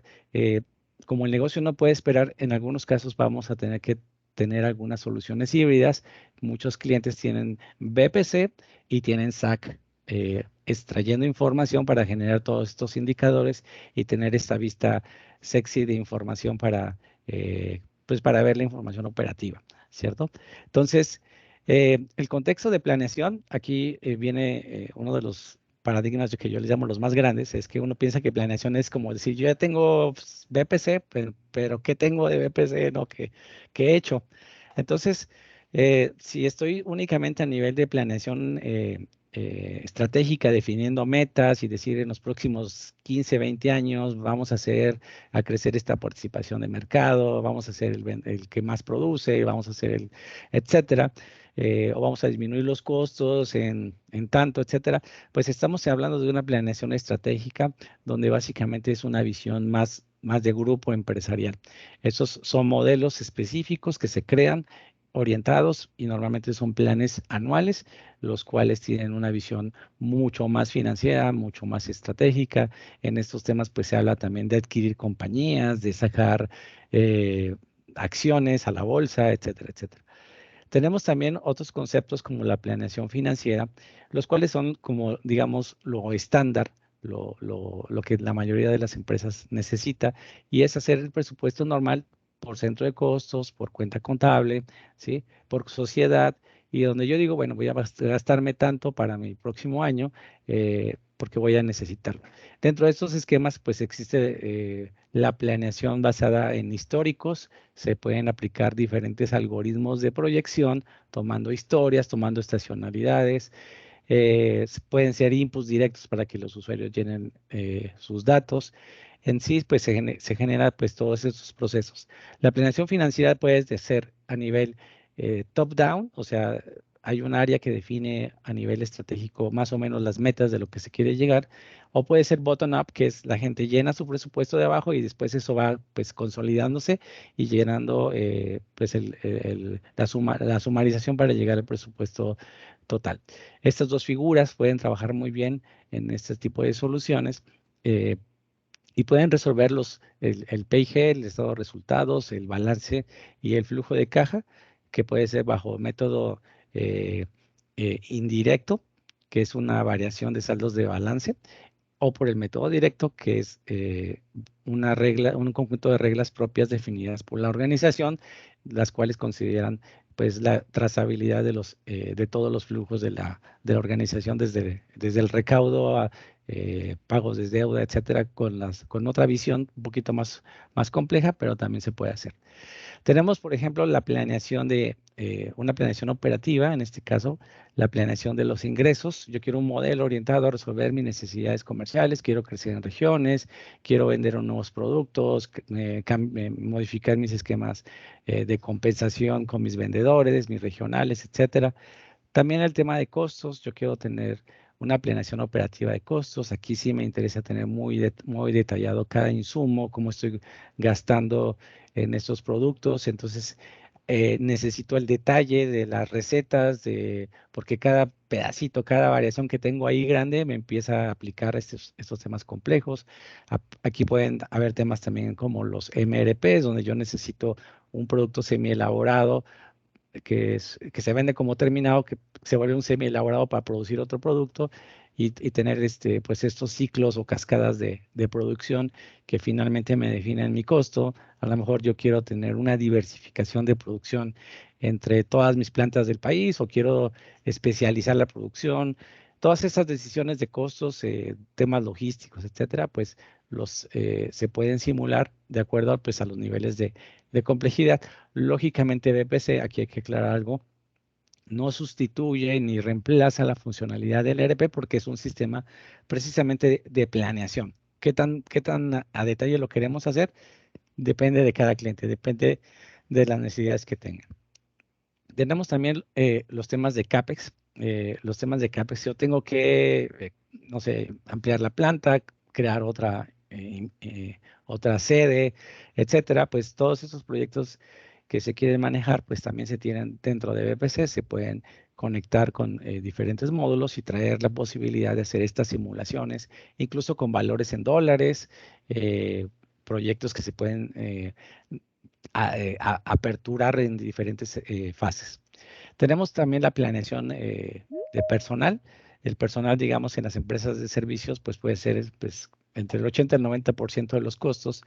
como el negocio no puede esperar, en algunos casos vamos a tener que tener algunas soluciones híbridas. Muchos clientes tienen BPC y tienen SAC, extrayendo información para generar todos estos indicadores y tener esta vista sexy de información para pues para ver la información operativa, ¿cierto? Entonces, el contexto de planeación, aquí viene uno de los paradigmas que yo les llamo los más grandes, es que uno piensa que planeación es como decir, yo ya tengo BPC, pero ¿qué tengo de BPC? ¿No? ¿Qué he hecho? Entonces, si estoy únicamente a nivel de planeación estratégica, definiendo metas y decir en los próximos 15, 20 años vamos a crecer esta participación de mercado, vamos a ser el que más produce, vamos a ser etcétera, o vamos a disminuir los costos en tanto, etcétera, pues estamos hablando de una planeación estratégica donde básicamente es una visión más de grupo empresarial. Esos son modelos específicos que se crean orientados y normalmente son planes anuales, los cuales tienen una visión mucho más financiera, mucho más estratégica. En estos temas pues se habla también de adquirir compañías, de sacar acciones a la bolsa, etcétera, etcétera. Tenemos también otros conceptos como la planeación financiera, los cuales son como, digamos, lo estándar, lo que la mayoría de las empresas necesita, y es hacer el presupuesto normal por centro de costos, por cuenta contable, ¿sí? Por sociedad, y donde yo digo, bueno, voy a gastarme tanto para mi próximo año porque voy a necesitarlo. Dentro de estos esquemas, pues existe la planeación basada en históricos, se pueden aplicar diferentes algoritmos de proyección, tomando historias, tomando estacionalidades, pueden ser inputs directos para que los usuarios llenen sus datos. En sí, pues se genera pues todos estos procesos. La planeación financiera puede ser a nivel top-down, o sea, hay un área que define a nivel estratégico más o menos las metas de lo que se quiere llegar, o puede ser bottom-up, que es la gente llena su presupuesto de abajo y después eso va pues consolidándose y llenando pues la sumarización para llegar al presupuesto total. Estas dos figuras pueden trabajar muy bien en este tipo de soluciones y pueden resolver el P&G, el estado de resultados, el balance y el flujo de caja, que puede ser bajo método indirecto, que es una variación de saldos de balance, o por el método directo, que es un conjunto de reglas propias definidas por la organización, las cuales consideran pues la trazabilidad de todos los flujos de la organización desde el recaudo a pagos de deuda, etcétera, con otra visión un poquito más compleja, pero también se puede hacer. Tenemos, por ejemplo, la planeación una planeación operativa, en este caso, la planeación de los ingresos. Yo quiero un modelo orientado a resolver mis necesidades comerciales, quiero crecer en regiones, quiero vender nuevos productos, modificar mis esquemas de compensación con mis vendedores, mis regionales, etcétera. También el tema de costos, yo quiero tener una planeación operativa de costos. Aquí sí me interesa tener muy detallado cada insumo, cómo estoy gastando en estos productos. Entonces, necesito el detalle de las recetas, porque cada pedacito, cada variación que tengo ahí grande me empieza a aplicar estos temas complejos. Aquí pueden haber temas también como los MRPs, donde yo necesito un producto semi-elaborado que se vende como terminado, que se vuelve un semi-elaborado para producir otro producto y tener pues estos ciclos o cascadas de producción que finalmente me definen mi costo. A lo mejor yo quiero tener una diversificación de producción entre todas mis plantas del país o quiero especializar la producción. Todas esas decisiones de costos, temas logísticos, etcétera, pues se pueden simular de acuerdo pues, a los niveles de complejidad. Lógicamente, BPC, aquí hay que aclarar algo, no sustituye ni reemplaza la funcionalidad del ERP porque es un sistema precisamente de planeación. ¿Qué tan a detalle lo queremos hacer? Depende de cada cliente, depende de las necesidades que tengan. Tenemos también los temas de CAPEX. Los temas de CAPEX, yo tengo que, no sé, ampliar la planta, crear otra sede, etcétera. Pues todos esos proyectos que se quieren manejar, pues también se tienen dentro de BPC, se pueden conectar con diferentes módulos y traer la posibilidad de hacer estas simulaciones, incluso con valores en dólares, proyectos que se pueden aperturar en diferentes fases. Tenemos también la planeación de personal. El personal, digamos, en las empresas de servicios, pues puede ser pues, entre el 80 y el 90% de los costos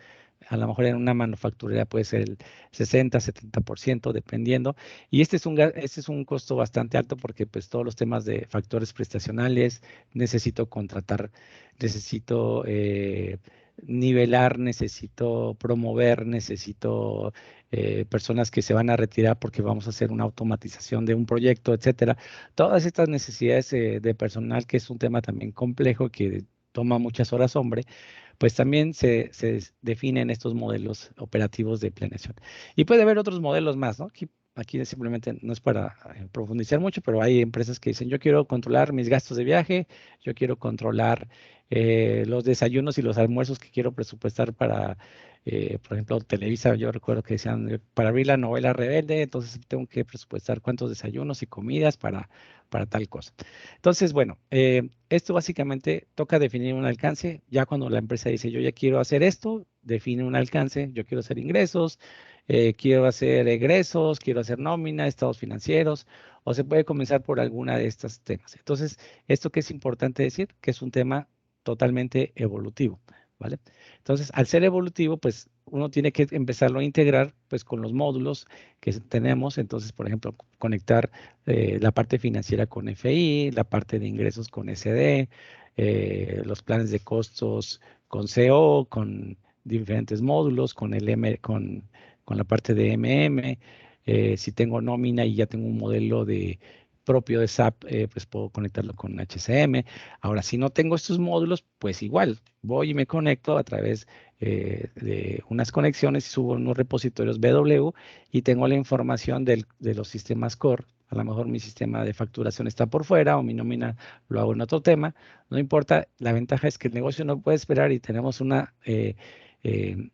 A lo mejor en una manufacturera puede ser el 60, 70%, dependiendo. Y este es un costo bastante alto porque pues todos los temas de factores prestacionales, necesito contratar, necesito nivelar, necesito promover, necesito personas que se van a retirar porque vamos a hacer una automatización de un proyecto, etcétera. Todas estas necesidades de personal, que es un tema también complejo que toma muchas horas hombre, pues también se definen estos modelos operativos de planeación. Y puede haber otros modelos más, ¿no? Aquí simplemente no es para profundizar mucho, pero hay empresas que dicen, yo quiero controlar mis gastos de viaje, yo quiero controlar los desayunos y los almuerzos que quiero presupuestar para, por ejemplo, Televisa. Yo recuerdo que decían, para abrir la novela Rebelde, entonces tengo que presupuestar cuántos desayunos y comidas para tal cosa. Entonces, bueno, esto básicamente toca definir un alcance. Ya cuando la empresa dice, yo ya quiero hacer esto, define un alcance. Yo quiero hacer ingresos, quiero hacer egresos, quiero hacer nómina, estados financieros, o se puede comenzar por alguna de estos temas. Entonces, esto que es importante decir, que es un tema totalmente evolutivo, ¿vale? Entonces, al ser evolutivo, pues uno tiene que empezarlo a integrar pues con los módulos que tenemos. Entonces, por ejemplo, conectar la parte financiera con FI, la parte de ingresos con SD, los planes de costos con CO, con diferentes módulos, con con la parte de MM. Si tengo nómina y ya tengo un modelo propio de SAP, pues puedo conectarlo con HCM. Ahora, si no tengo estos módulos, pues igual voy y me conecto a través de unas conexiones y subo unos repositorios BW y tengo la información de los sistemas core. A lo mejor mi sistema de facturación está por fuera o mi nómina lo hago en otro tema. No importa, la ventaja es que el negocio no puede esperar y tenemos una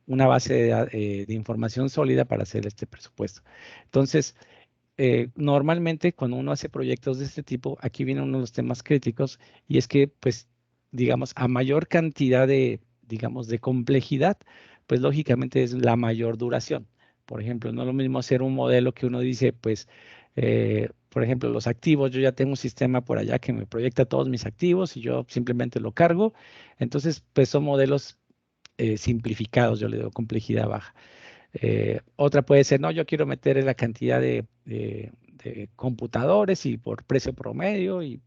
base de información sólida para hacer este presupuesto. Entonces, normalmente cuando uno hace proyectos de este tipo, aquí viene uno de los temas críticos, y es que, pues, digamos, a mayor cantidad digamos, de complejidad, pues lógicamente es la mayor duración. Por ejemplo, no es lo mismo hacer un modelo que uno dice, pues, por ejemplo, los activos, yo ya tengo un sistema por allá que me proyecta todos mis activos y yo simplemente lo cargo. Entonces, pues son modelos simplificados, yo le digo complejidad baja. Otra puede ser, no, yo quiero meter la cantidad de computadores y por precio promedio, y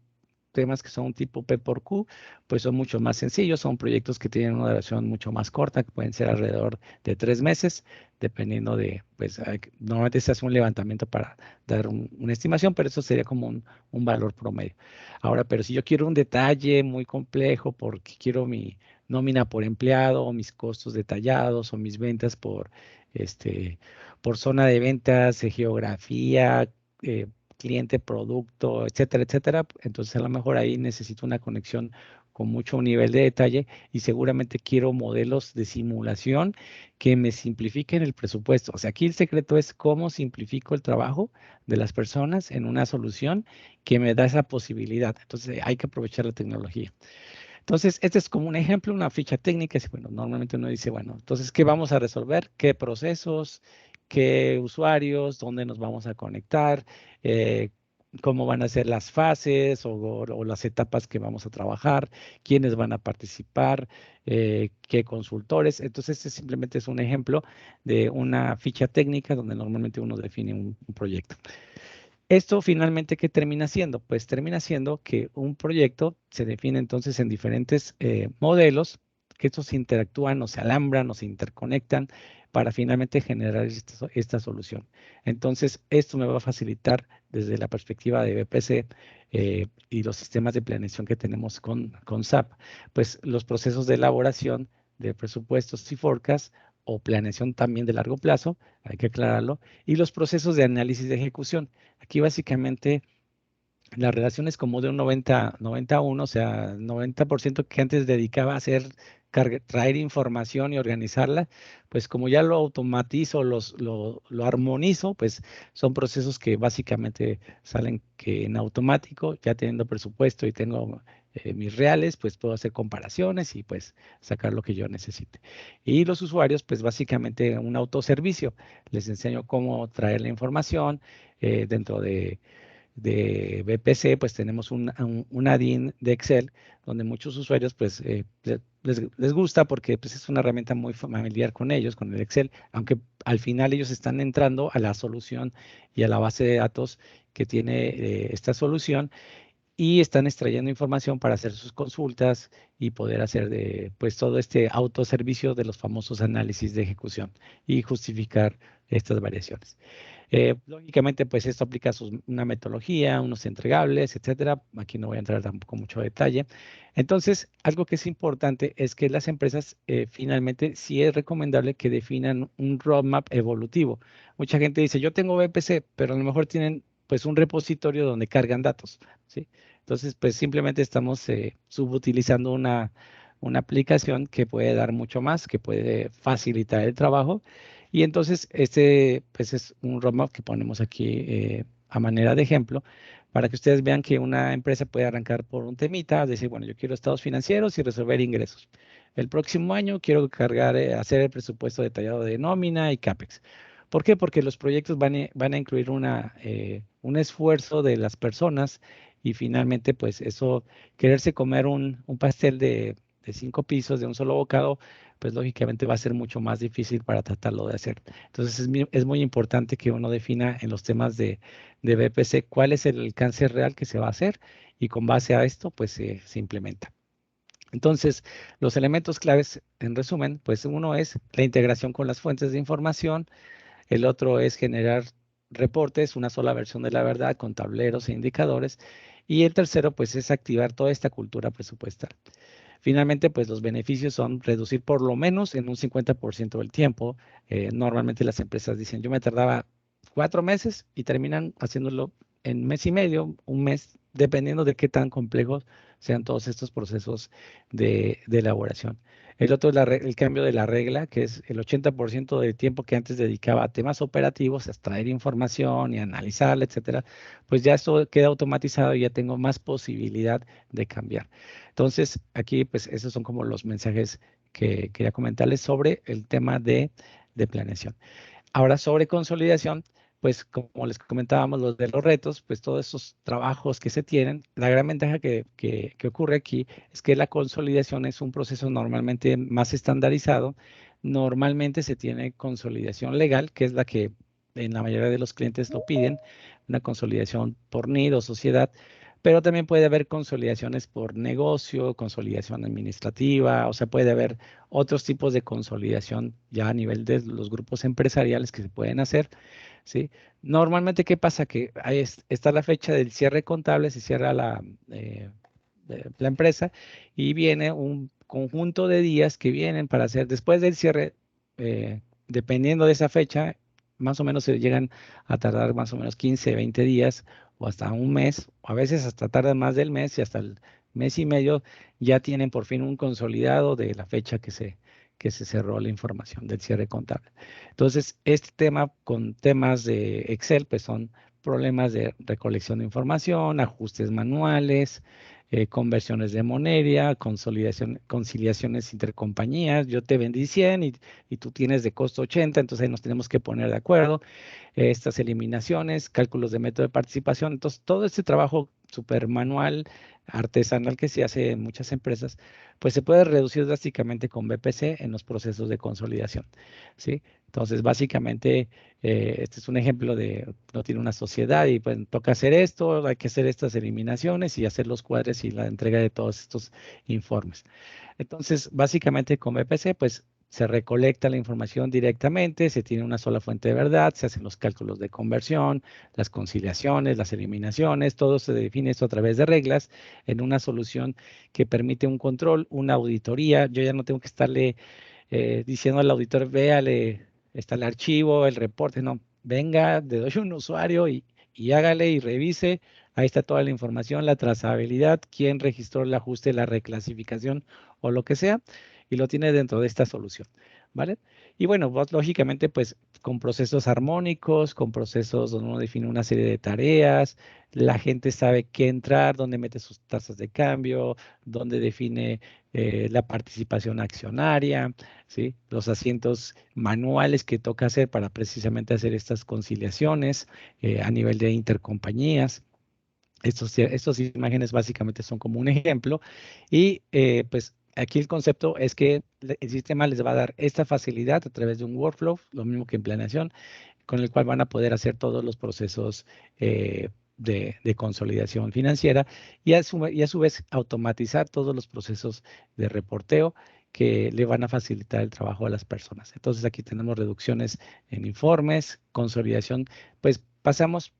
temas que son tipo P por Q, pues son mucho más sencillos. Son proyectos que tienen una duración mucho más corta, que pueden ser alrededor de 3 meses, dependiendo pues normalmente se hace un levantamiento para dar una estimación, pero eso sería como un valor promedio. Ahora, pero si yo quiero un detalle muy complejo porque quiero mi nómina por empleado, o mis costos detallados, o mis ventas por zona de ventas, geografía, cliente, producto, etcétera, etcétera. Entonces, a lo mejor ahí necesito una conexión con mucho nivel de detalle, y seguramente quiero modelos de simulación que me simplifiquen el presupuesto. O sea, aquí el secreto es cómo simplifico el trabajo de las personas en una solución que me da esa posibilidad. Entonces, hay que aprovechar la tecnología. Entonces, este es como un ejemplo, una ficha técnica. Bueno, normalmente uno dice, bueno, entonces, ¿qué vamos a resolver? ¿Qué procesos? ¿Qué usuarios? ¿Dónde nos vamos a conectar? ¿Cómo van a ser las fases o las etapas que vamos a trabajar? ¿Quiénes van a participar? ¿Qué consultores? Entonces, este simplemente es un ejemplo de una ficha técnica donde normalmente uno define un proyecto. Esto finalmente, ¿qué termina siendo? Pues termina siendo que un proyecto se define entonces en diferentes modelos, que estos interactúan o se alambran o se interconectan para finalmente generar esta solución. Entonces, esto me va a facilitar desde la perspectiva de BPC y los sistemas de planeación que tenemos con SAP, pues los procesos de elaboración de presupuestos y forecasts, o planeación también de largo plazo, hay que aclararlo, y los procesos de análisis de ejecución. Aquí básicamente la relación es como de un 90-1, o sea, 90% que antes dedicaba a traer información y organizarla, pues como ya lo automatizo, lo armonizo, pues son procesos que básicamente salen que en automático, ya teniendo presupuesto y tengo mis reales, pues puedo hacer comparaciones y pues sacar lo que yo necesite. Y los usuarios, pues básicamente un autoservicio. Les enseño cómo traer la información dentro de de BPC, pues tenemos un add-in de Excel, donde muchos usuarios pues les gusta porque pues, es una herramienta muy familiar con ellos, con el Excel, aunque al final ellos están entrando a la solución y a la base de datos que tiene esta solución, y están extrayendo información para hacer sus consultas y poder hacer pues todo este autoservicio de los famosos análisis de ejecución y justificar estas variaciones. Lógicamente, pues esto aplica una metodología, unos entregables, etcétera. Aquí no voy a entrar tampoco mucho detalle. Entonces, algo que es importante es que las empresas finalmente sí es recomendable que definan un roadmap evolutivo. Mucha gente dice, yo tengo VPC, pero a lo mejor tienen pues un repositorio donde cargan datos, ¿sí? Entonces, pues simplemente estamos subutilizando una aplicación que puede dar mucho más, que puede facilitar el trabajo. Y entonces, este pues es un roadmap que ponemos aquí a manera de ejemplo, para que ustedes vean que una empresa puede arrancar por un temita, decir, bueno, yo quiero estados financieros y resolver ingresos. El próximo año quiero cargar, hacer el presupuesto detallado de nómina y CAPEX. ¿Por qué? Porque los proyectos van a incluir un esfuerzo de las personas y finalmente, pues eso, quererse comer un pastel de 5 pisos de un solo bocado, pues lógicamente va a ser mucho más difícil para tratarlo de hacer. Entonces es muy importante que uno defina en los temas de BPC cuál es el alcance real que se va a hacer y con base a esto, pues se implementa. Entonces, los elementos claves, en resumen, pues uno es la integración con las fuentes de información. El otro es generar reportes, una sola versión de la verdad con tableros e indicadores. Y el tercero, pues, es activar toda esta cultura presupuestal. Finalmente, pues los beneficios son reducir por lo menos en un 50% del tiempo. Normalmente las empresas dicen, yo me tardaba 4 meses y terminan haciéndolo en mes y medio, un mes, dependiendo de qué tan complejos sean todos estos procesos de elaboración. El otro es el cambio de la regla, que es el 80% del tiempo que antes dedicaba a temas operativos, a extraer información y analizarla, etcétera, pues ya esto queda automatizado y ya tengo más posibilidad de cambiar. Entonces, aquí, pues, esos son como los mensajes que quería comentarles sobre el tema de planeación. Ahora, sobre consolidación, pues, como les comentábamos, los de los retos, pues, todos esos trabajos que se tienen, la gran ventaja que ocurre aquí es que la consolidación es un proceso normalmente más estandarizado. Normalmente se tiene consolidación legal, que es la que en la mayoría de los clientes lo piden, una consolidación por NID o sociedad, pero también puede haber consolidaciones por negocio, consolidación administrativa, o sea, puede haber otros tipos de consolidación ya a nivel de los grupos empresariales que se pueden hacer, ¿sí? Normalmente, ¿qué pasa? Que ahí está la fecha del cierre contable, se cierra la empresa y viene un conjunto de días que vienen para hacer después del cierre, dependiendo de esa fecha, más o menos se llegan a tardar más o menos 15, 20 días o hasta un mes, o a veces hasta tarda más del mes y hasta el mes y medio ya tienen por fin un consolidado de la fecha que se cerró la información del cierre contable. Entonces, este tema con temas de Excel, pues son problemas de recolección de información, ajustes manuales, conversiones de moneda, conciliaciones intercompañías. Yo te vendí 100 y tú tienes de costo 80, entonces ahí nos tenemos que poner de acuerdo. Estas eliminaciones, cálculos de método de participación. Entonces, todo este trabajo súper manual, artesanal que se hace en muchas empresas, pues se puede reducir drásticamente con BPC en los procesos de consolidación, ¿sí? Entonces, básicamente, este es un ejemplo de, no tiene una sociedad y pues toca hacer esto, hay que hacer estas eliminaciones y hacer los cuadres y la entrega de todos estos informes. Entonces, básicamente con BPC, pues se recolecta la información directamente, se tiene una sola fuente de verdad, se hacen los cálculos de conversión, las conciliaciones, las eliminaciones, todo se define esto a través de reglas en una solución que permite un control, una auditoría. Yo ya no tengo que estarle diciendo al auditor, véale, está el archivo, el reporte, no, venga, le doy un usuario y hágale y revise. Ahí está toda la información, la trazabilidad, quién registró el ajuste, la reclasificación o lo que sea, y lo tiene dentro de esta solución, ¿vale? Y bueno, vos, lógicamente, pues con procesos armónicos, con procesos donde uno define una serie de tareas, la gente sabe qué entrar, dónde mete sus tasas de cambio, dónde define la participación accionaria, ¿sí? Los asientos manuales que toca hacer para precisamente hacer estas conciliaciones a nivel de intercompañías. Estas imágenes básicamente son como un ejemplo y pues aquí el concepto es que el sistema les va a dar esta facilidad a través de un workflow, lo mismo que en planeación, con el cual van a poder hacer todos los procesos de consolidación financiera y a su vez automatizar todos los procesos de reporteo que le van a facilitar el trabajo a las personas. Entonces aquí tenemos reducciones en informes, consolidación, pues pasamos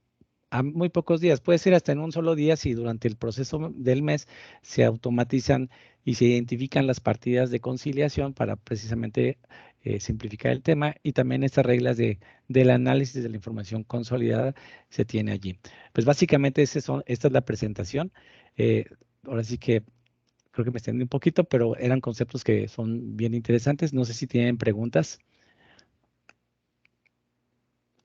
a muy pocos días, puede ser hasta en un solo día si durante el proceso del mes se automatizan y se identifican las partidas de conciliación para precisamente simplificar el tema y también estas reglas del análisis de la información consolidada se tiene allí. Pues básicamente esta es la presentación. Eh, Ahora sí que creo que me extendí un poquito, pero eran conceptos que son bien interesantes. No sé si tienen preguntas.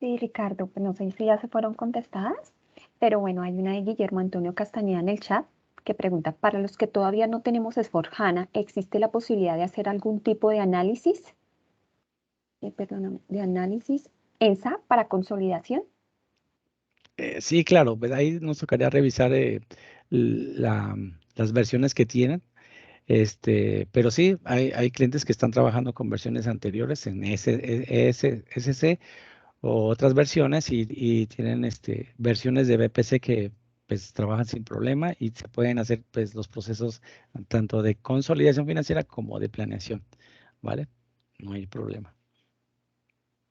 Sí, Ricardo, pues no sé si ya se fueron contestadas, pero bueno, hay una de Guillermo Antonio Castañeda en el chat que pregunta, para los que todavía no tenemos S/4HANA, ¿existe la posibilidad de hacer algún tipo de análisis? Perdóname, de análisis en SAP para consolidación. Sí, claro, pues ahí nos tocaría revisar las versiones que tienen. Pero sí, hay clientes que están trabajando con versiones anteriores en SC o otras versiones y tienen versiones de BPC que pues trabajan sin problema y se pueden hacer pues los procesos tanto de consolidación financiera como de planeación, ¿vale? No hay problema.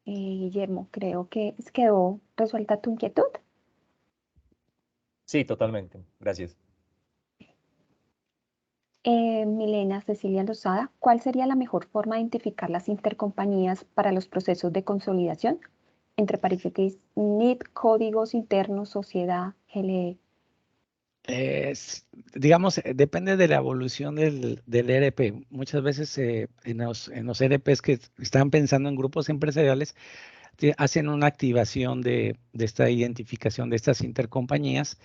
Guillermo, creo que quedó resuelta tu inquietud. Sí, totalmente. Gracias. Milena Cecilia Lozada, ¿cuál sería la mejor forma de identificar las intercompañías para los procesos de consolidación? Entre paréntesis, NIT, códigos internos, sociedad, GLE. Digamos, depende de la evolución del ERP. Muchas veces en los ERPs que están pensando en grupos empresariales, hacen una activación de esta identificación de estas intercompañías,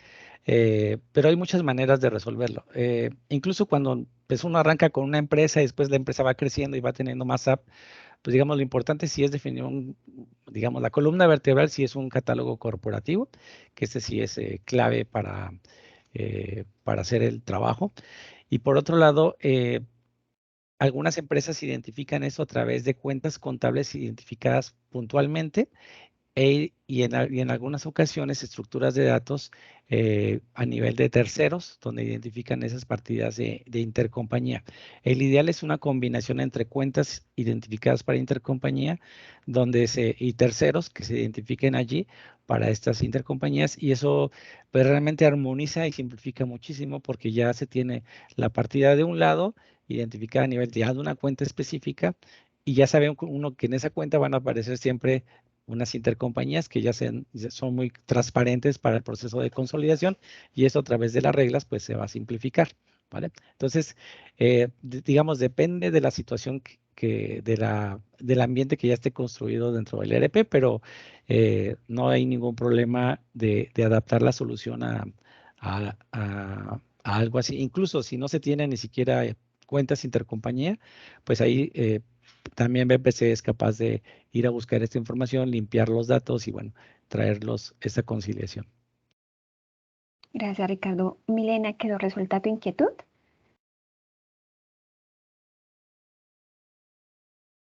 pero hay muchas maneras de resolverlo. Incluso cuando pues, uno arranca con una empresa y después la empresa va creciendo y va teniendo más app, pues digamos, lo importante sí es definir digamos, la columna vertebral sí es un catálogo corporativo, que este sí es clave para hacer el trabajo. Y por otro lado, algunas empresas identifican eso a través de cuentas contables identificadas puntualmente y en algunas ocasiones estructuras de datos a nivel de terceros, donde identifican esas partidas de intercompañía. El ideal es una combinación entre cuentas identificadas para intercompañía y terceros que se identifiquen allí para estas intercompañías y eso pues, realmente armoniza y simplifica muchísimo porque ya se tiene la partida de un lado identificada a nivel de una cuenta específica y ya sabe uno que en esa cuenta van a aparecer siempre unas intercompañías que ya son muy transparentes para el proceso de consolidación y esto a través de las reglas pues se va a simplificar, ¿vale? Entonces, digamos, depende de la situación del ambiente que ya esté construido dentro del ERP, pero no hay ningún problema de adaptar la solución a algo así. Incluso si no se tiene ni siquiera cuentas intercompañía, pues ahí también BPC es capaz de ir a buscar esta información, limpiar los datos y bueno, traerlos esta conciliación. Gracias, Ricardo. Milena, ¿quedó resuelta tu inquietud?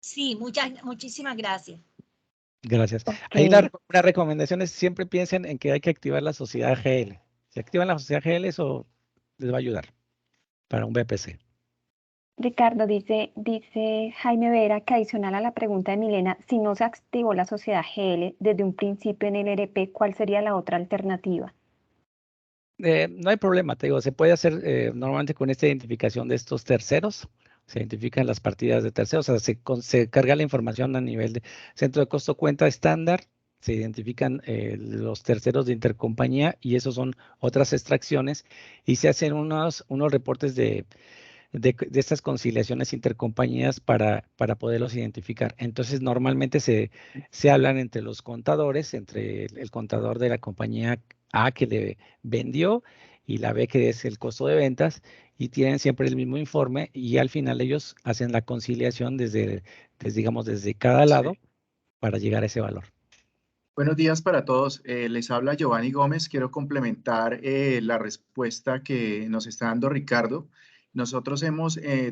Sí, muchísimas gracias. Gracias. Ok. Ahí una recomendación es siempre piensen en que hay que activar la sociedad GL. Si activan la sociedad GL, eso les va a ayudar para un BPC. Ricardo, dice Jaime Vera que adicional a la pregunta de Milena, si no se activó la sociedad GL desde un principio en el ERP, ¿cuál sería la otra alternativa? No hay problema, te digo, se puede hacer normalmente con esta identificación de estos terceros, se identifican las partidas de terceros, o sea, se carga la información a nivel de centro de costo cuenta estándar, se identifican los terceros de intercompañía y esos son otras extracciones y se hacen unos reportes de estas conciliaciones intercompañías para poderlos identificar. Entonces, normalmente se hablan entre los contadores, entre el contador de la compañía A que le vendió y la B que es el costo de ventas y tienen siempre el mismo informe y al final ellos hacen la conciliación digamos, desde cada lado para llegar a ese valor. Buenos días para todos. Les habla Giovanni Gómez. Quiero complementar la respuesta que nos está dando Ricardo. Nosotros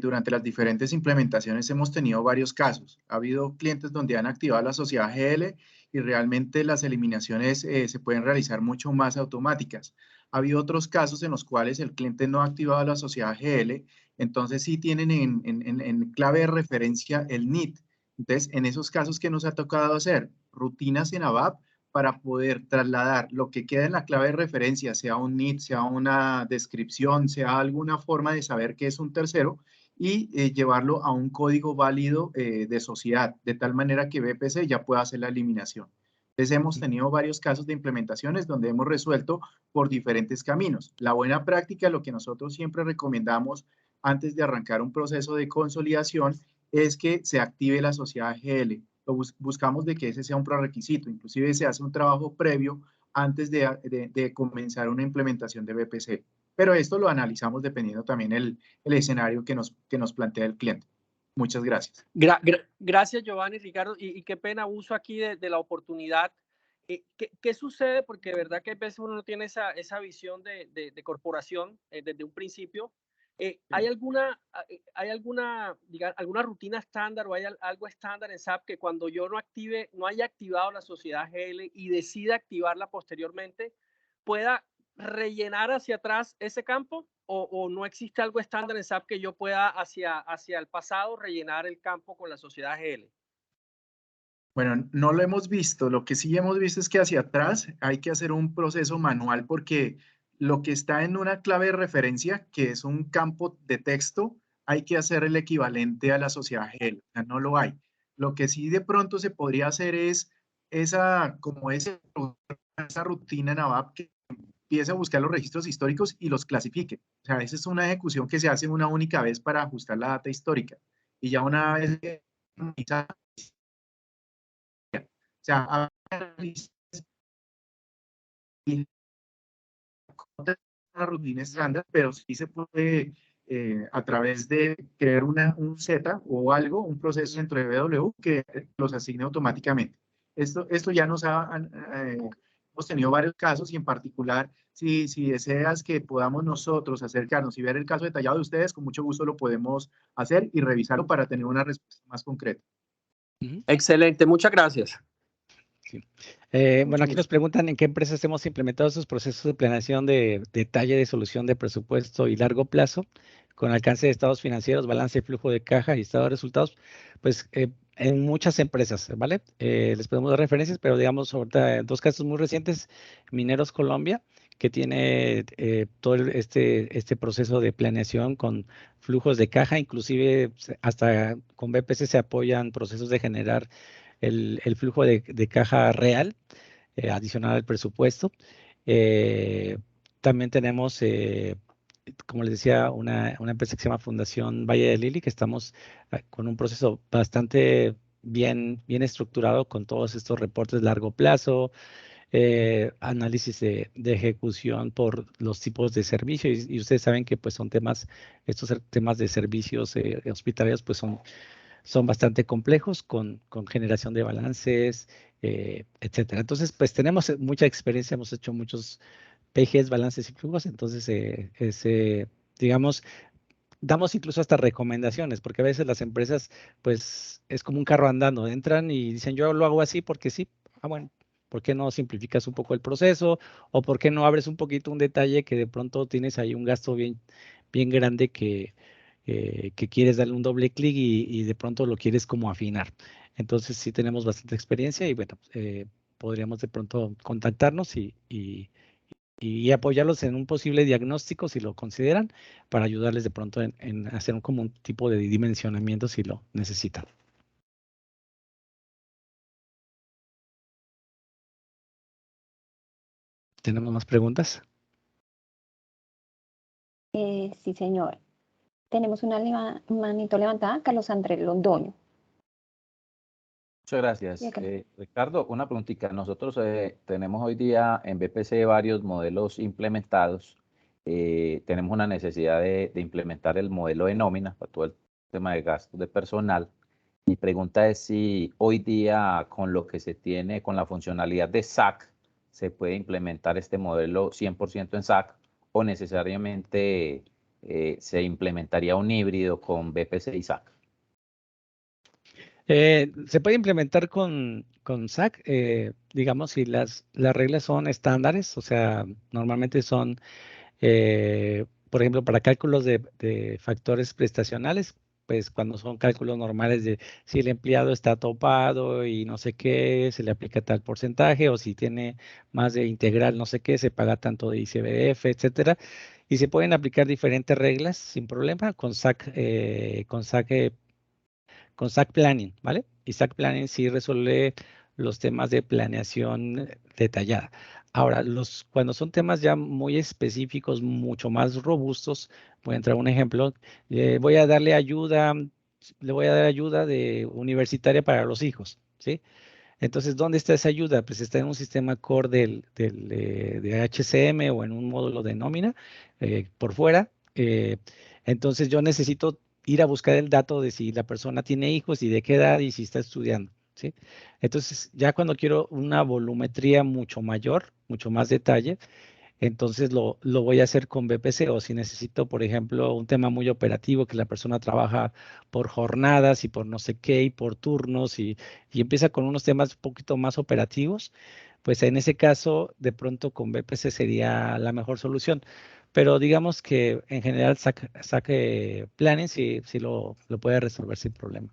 durante las diferentes implementaciones hemos tenido varios casos. Ha habido clientes donde han activado la sociedad GL y realmente las eliminaciones se pueden realizar mucho más automáticas. Ha habido otros casos en los cuales el cliente no ha activado la sociedad GL, entonces sí tienen en clave de referencia el NIT. Entonces, en esos casos, ¿qué nos ha tocado hacer? Rutinas en ABAP para poder trasladar lo que queda en la clave de referencia, sea un NIT, sea una descripción, sea alguna forma de saber que es un tercero, y llevarlo a un código válido de sociedad, de tal manera que BPC ya pueda hacer la eliminación. Entonces, hemos tenido varios casos de implementaciones donde hemos resuelto por diferentes caminos. La buena práctica, lo que nosotros siempre recomendamos antes de arrancar un proceso de consolidación, es que se active la sociedad GL. Buscamos de que ese sea un prerequisito, inclusive se hace un trabajo previo antes de comenzar una implementación de BPC. Pero esto lo analizamos dependiendo también el escenario que nos plantea el cliente. Muchas gracias. Gracias, Giovanni, Ricardo, y qué pena uso aquí de la oportunidad. ¿Qué sucede? Porque de verdad que a veces uno no tiene esa visión de corporación desde un principio. ¿Hay alguna rutina estándar o hay algo estándar en SAP que cuando yo no haya activado la sociedad GL y decida activarla posteriormente, pueda rellenar hacia atrás ese campo? ¿O no existe algo estándar en SAP que yo pueda hacia el pasado rellenar el campo con la sociedad GL? Bueno, no lo hemos visto. Lo que sí hemos visto es que hacia atrás hay que hacer un proceso manual porque lo que está en una clave de referencia, que es un campo de texto, hay que hacer el equivalente a la sociedad GL. O sea, no lo hay. Lo que sí de pronto se podría hacer es esa rutina en ABAP que empiece a buscar los registros históricos y los clasifique. O sea, esa es una ejecución que se hace una única vez para ajustar la data histórica. Y ya una vez que o sea, una rutina estándar, pero sí se puede a través de crear un Z o algo, un proceso dentro de BW que los asigne automáticamente. Esto ya hemos tenido varios casos y en particular, si deseas que podamos nosotros acercarnos y ver el caso detallado de ustedes, con mucho gusto lo podemos hacer y revisarlo para tener una respuesta más concreta. Excelente, muchas gracias. Sí. Bueno, aquí nos preguntan en qué empresas hemos implementado esos procesos de planeación de detalle de solución de presupuesto y largo plazo con alcance de estados financieros, balance y flujo de caja y estado de resultados. Pues en muchas empresas, ¿vale? Les podemos dar referencias, pero digamos ahorita dos casos muy recientes, Mineros Colombia, que tiene todo este proceso de planeación con flujos de caja, inclusive hasta con BPC se apoyan procesos de generar el flujo de caja real adicional al presupuesto. También tenemos, como les decía, una empresa que se llama Fundación Valle de Lili, que estamos con un proceso bastante bien estructurado con todos estos reportes de largo plazo, análisis de ejecución por los tipos de servicio y ustedes saben que pues son estos temas de servicios hospitalarios pues son bastante complejos con generación de balances, etcétera. Entonces, pues tenemos mucha experiencia, hemos hecho muchos PGs, balances y flujos, entonces, digamos, damos incluso hasta recomendaciones, porque a veces las empresas, pues, es como un carro andando, entran y dicen, yo lo hago así porque sí, bueno, ¿por qué no simplificas un poco el proceso? ¿O por qué no abres un poquito un detalle que de pronto tienes ahí un gasto bien grande que quieres darle un doble clic y de pronto lo quieres como afinar? Entonces sí tenemos bastante experiencia y bueno, podríamos de pronto contactarnos y apoyarlos en un posible diagnóstico si lo consideran, para ayudarles de pronto en hacer como un tipo de dimensionamiento si lo necesitan. ¿Tenemos más preguntas? Sí, señor. Tenemos una manito levantada, Carlos Andrés Londoño. Muchas gracias. Ricardo, una preguntita. Nosotros tenemos hoy día en BPC varios modelos implementados. Tenemos una necesidad de implementar el modelo de nómina para todo el tema de gastos de personal. Mi pregunta es si hoy día con lo que se tiene, con la funcionalidad de SAC, se puede implementar este modelo 100% en SAC o necesariamente se implementaría un híbrido con BPC y SAC. Se puede implementar con SAC, digamos, si las reglas son estándares, o sea, normalmente son, por ejemplo, para cálculos de factores prestacionales, pues cuando son cálculos normales de si el empleado está topado y no sé qué, se le aplica tal porcentaje, o si tiene más de integral, no sé qué, se paga tanto de ICBF, etcétera. Y se pueden aplicar diferentes reglas sin problema con SAC, con SAC Planning, ¿vale? Y SAC Planning sí resuelve los temas de planeación detallada. Ahora, cuando son temas ya muy específicos, mucho más robustos, voy a entrar a un ejemplo, voy a darle ayuda, le voy a dar ayuda universitaria para los hijos, ¿sí? Entonces, ¿dónde está esa ayuda? Pues está en un sistema core de HCM o en un módulo de nómina por fuera. Entonces, yo necesito ir a buscar el dato de si la persona tiene hijos y de qué edad y si está estudiando, ¿sí? Entonces, ya cuando quiero una volumetría mucho mayor, mucho más detalle, entonces lo voy a hacer con BPC, o si necesito, por ejemplo, un tema muy operativo, que la persona trabaja por jornadas y por no sé qué y por turnos y empieza con unos temas un poquito más operativos, pues en ese caso, de pronto con BPC sería la mejor solución. Pero digamos que en general saque Planning sí lo puede resolver sin problema.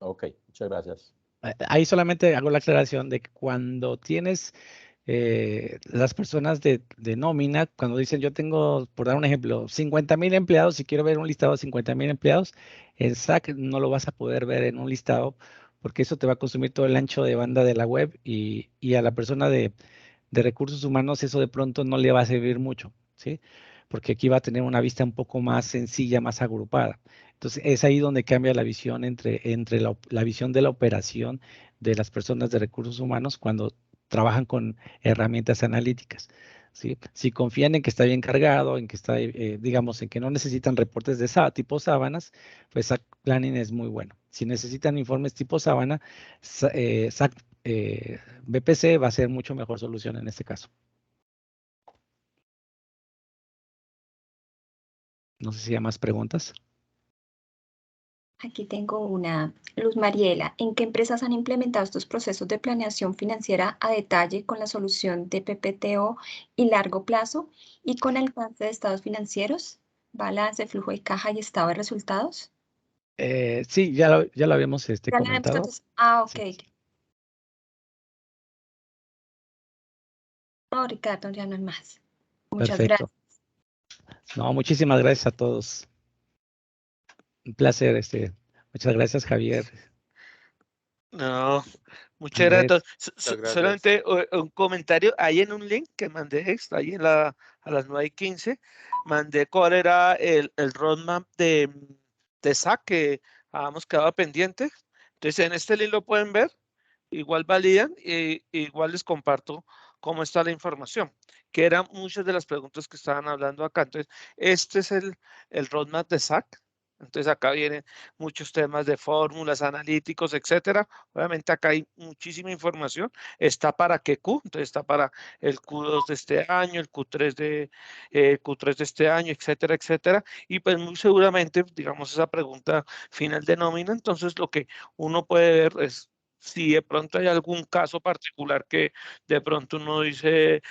Ok, muchas gracias. Ahí solamente hago la aclaración de que cuando tienes las personas de nómina, cuando dicen yo tengo, por dar un ejemplo, 50,000 empleados y quiero ver un listado de 50,000 empleados, en SAC no lo vas a poder ver en un listado porque eso te va a consumir todo el ancho de banda de la web y a la persona de recursos humanos eso de pronto no le va a servir mucho, ¿sí? Porque aquí va a tener una vista un poco más sencilla, más agrupada. Entonces es ahí donde cambia la visión entre la visión de la operación de las personas de recursos humanos cuando trabajan con herramientas analíticas, ¿sí? Si confían en que está bien cargado, en que está, digamos, en que no necesitan reportes de tipo sábanas, pues SAC Planning es muy bueno. Si necesitan informes tipo sábana, SAC BPC va a ser mucho mejor solución en este caso. No sé si hay más preguntas. Aquí tengo una. Luz Mariela, ¿en qué empresas han implementado estos procesos de planeación financiera a detalle con la solución de PPTO y largo plazo y con alcance de estados financieros, balance, flujo de caja y estado de resultados? Sí, ya lo habíamos Ya lo habíamos comentado. contestado. Ok. Sí. No, Ricardo, ya no hay más. Muchas Perfecto. gracias. No, muchísimas gracias a todos. Un placer. Muchas gracias, Javier. No, muchas gracias a Andrés. todos. Muchas gracias. Solamente un comentario, ahí en un link que mandé extra, ahí a las 9:15, mandé cuál era el roadmap de SAC que habíamos quedado pendiente. Entonces en este link lo pueden ver, igual validan y igual les comparto cómo está la información, que eran muchas de las preguntas que estaban hablando acá. Entonces, este es el roadmap de SAC. Entonces acá vienen muchos temas de fórmulas, analíticos, etcétera. Obviamente acá hay muchísima información. Está para qué Q, entonces está para el Q2 de este año, el Q3 de este año, etcétera, etcétera. Y pues muy seguramente, digamos, esa pregunta final de nómina, entonces lo que uno puede ver es si de pronto hay algún caso particular que de pronto uno dice,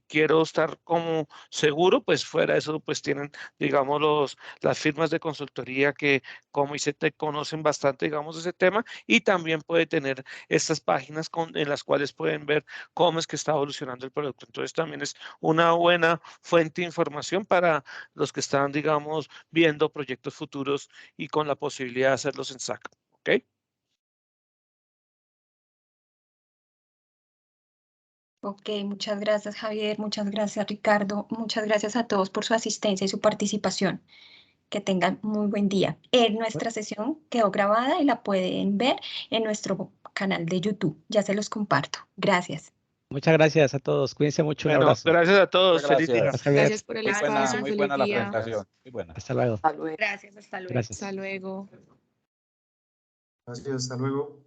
quiero estar como seguro, pues fuera de eso, pues tienen, digamos, las firmas de consultoría que, como dice, te conocen bastante, digamos, ese tema, y también puede tener estas páginas en las cuales pueden ver cómo es que está evolucionando el producto. Entonces también es una buena fuente de información para los que están, digamos, viendo proyectos futuros y con la posibilidad de hacerlos en SAC. ¿Ok? Ok, muchas gracias, Javier. Muchas gracias, Ricardo. Muchas gracias a todos por su asistencia y su participación. Que tengan muy buen día. Nuestra sesión quedó grabada y la pueden ver en nuestro canal de YouTube. Ya se los comparto. Gracias. Muchas gracias a todos. Cuídense mucho. Un Bueno, abrazo. gracias a todos. Muchas Feliz día. gracias. Javier. Gracias por el espacio. Muy Feliz buena la día. presentación. Muy buena. Hasta luego. Gracias, hasta luego. Gracias. Hasta luego. Gracias, hasta luego.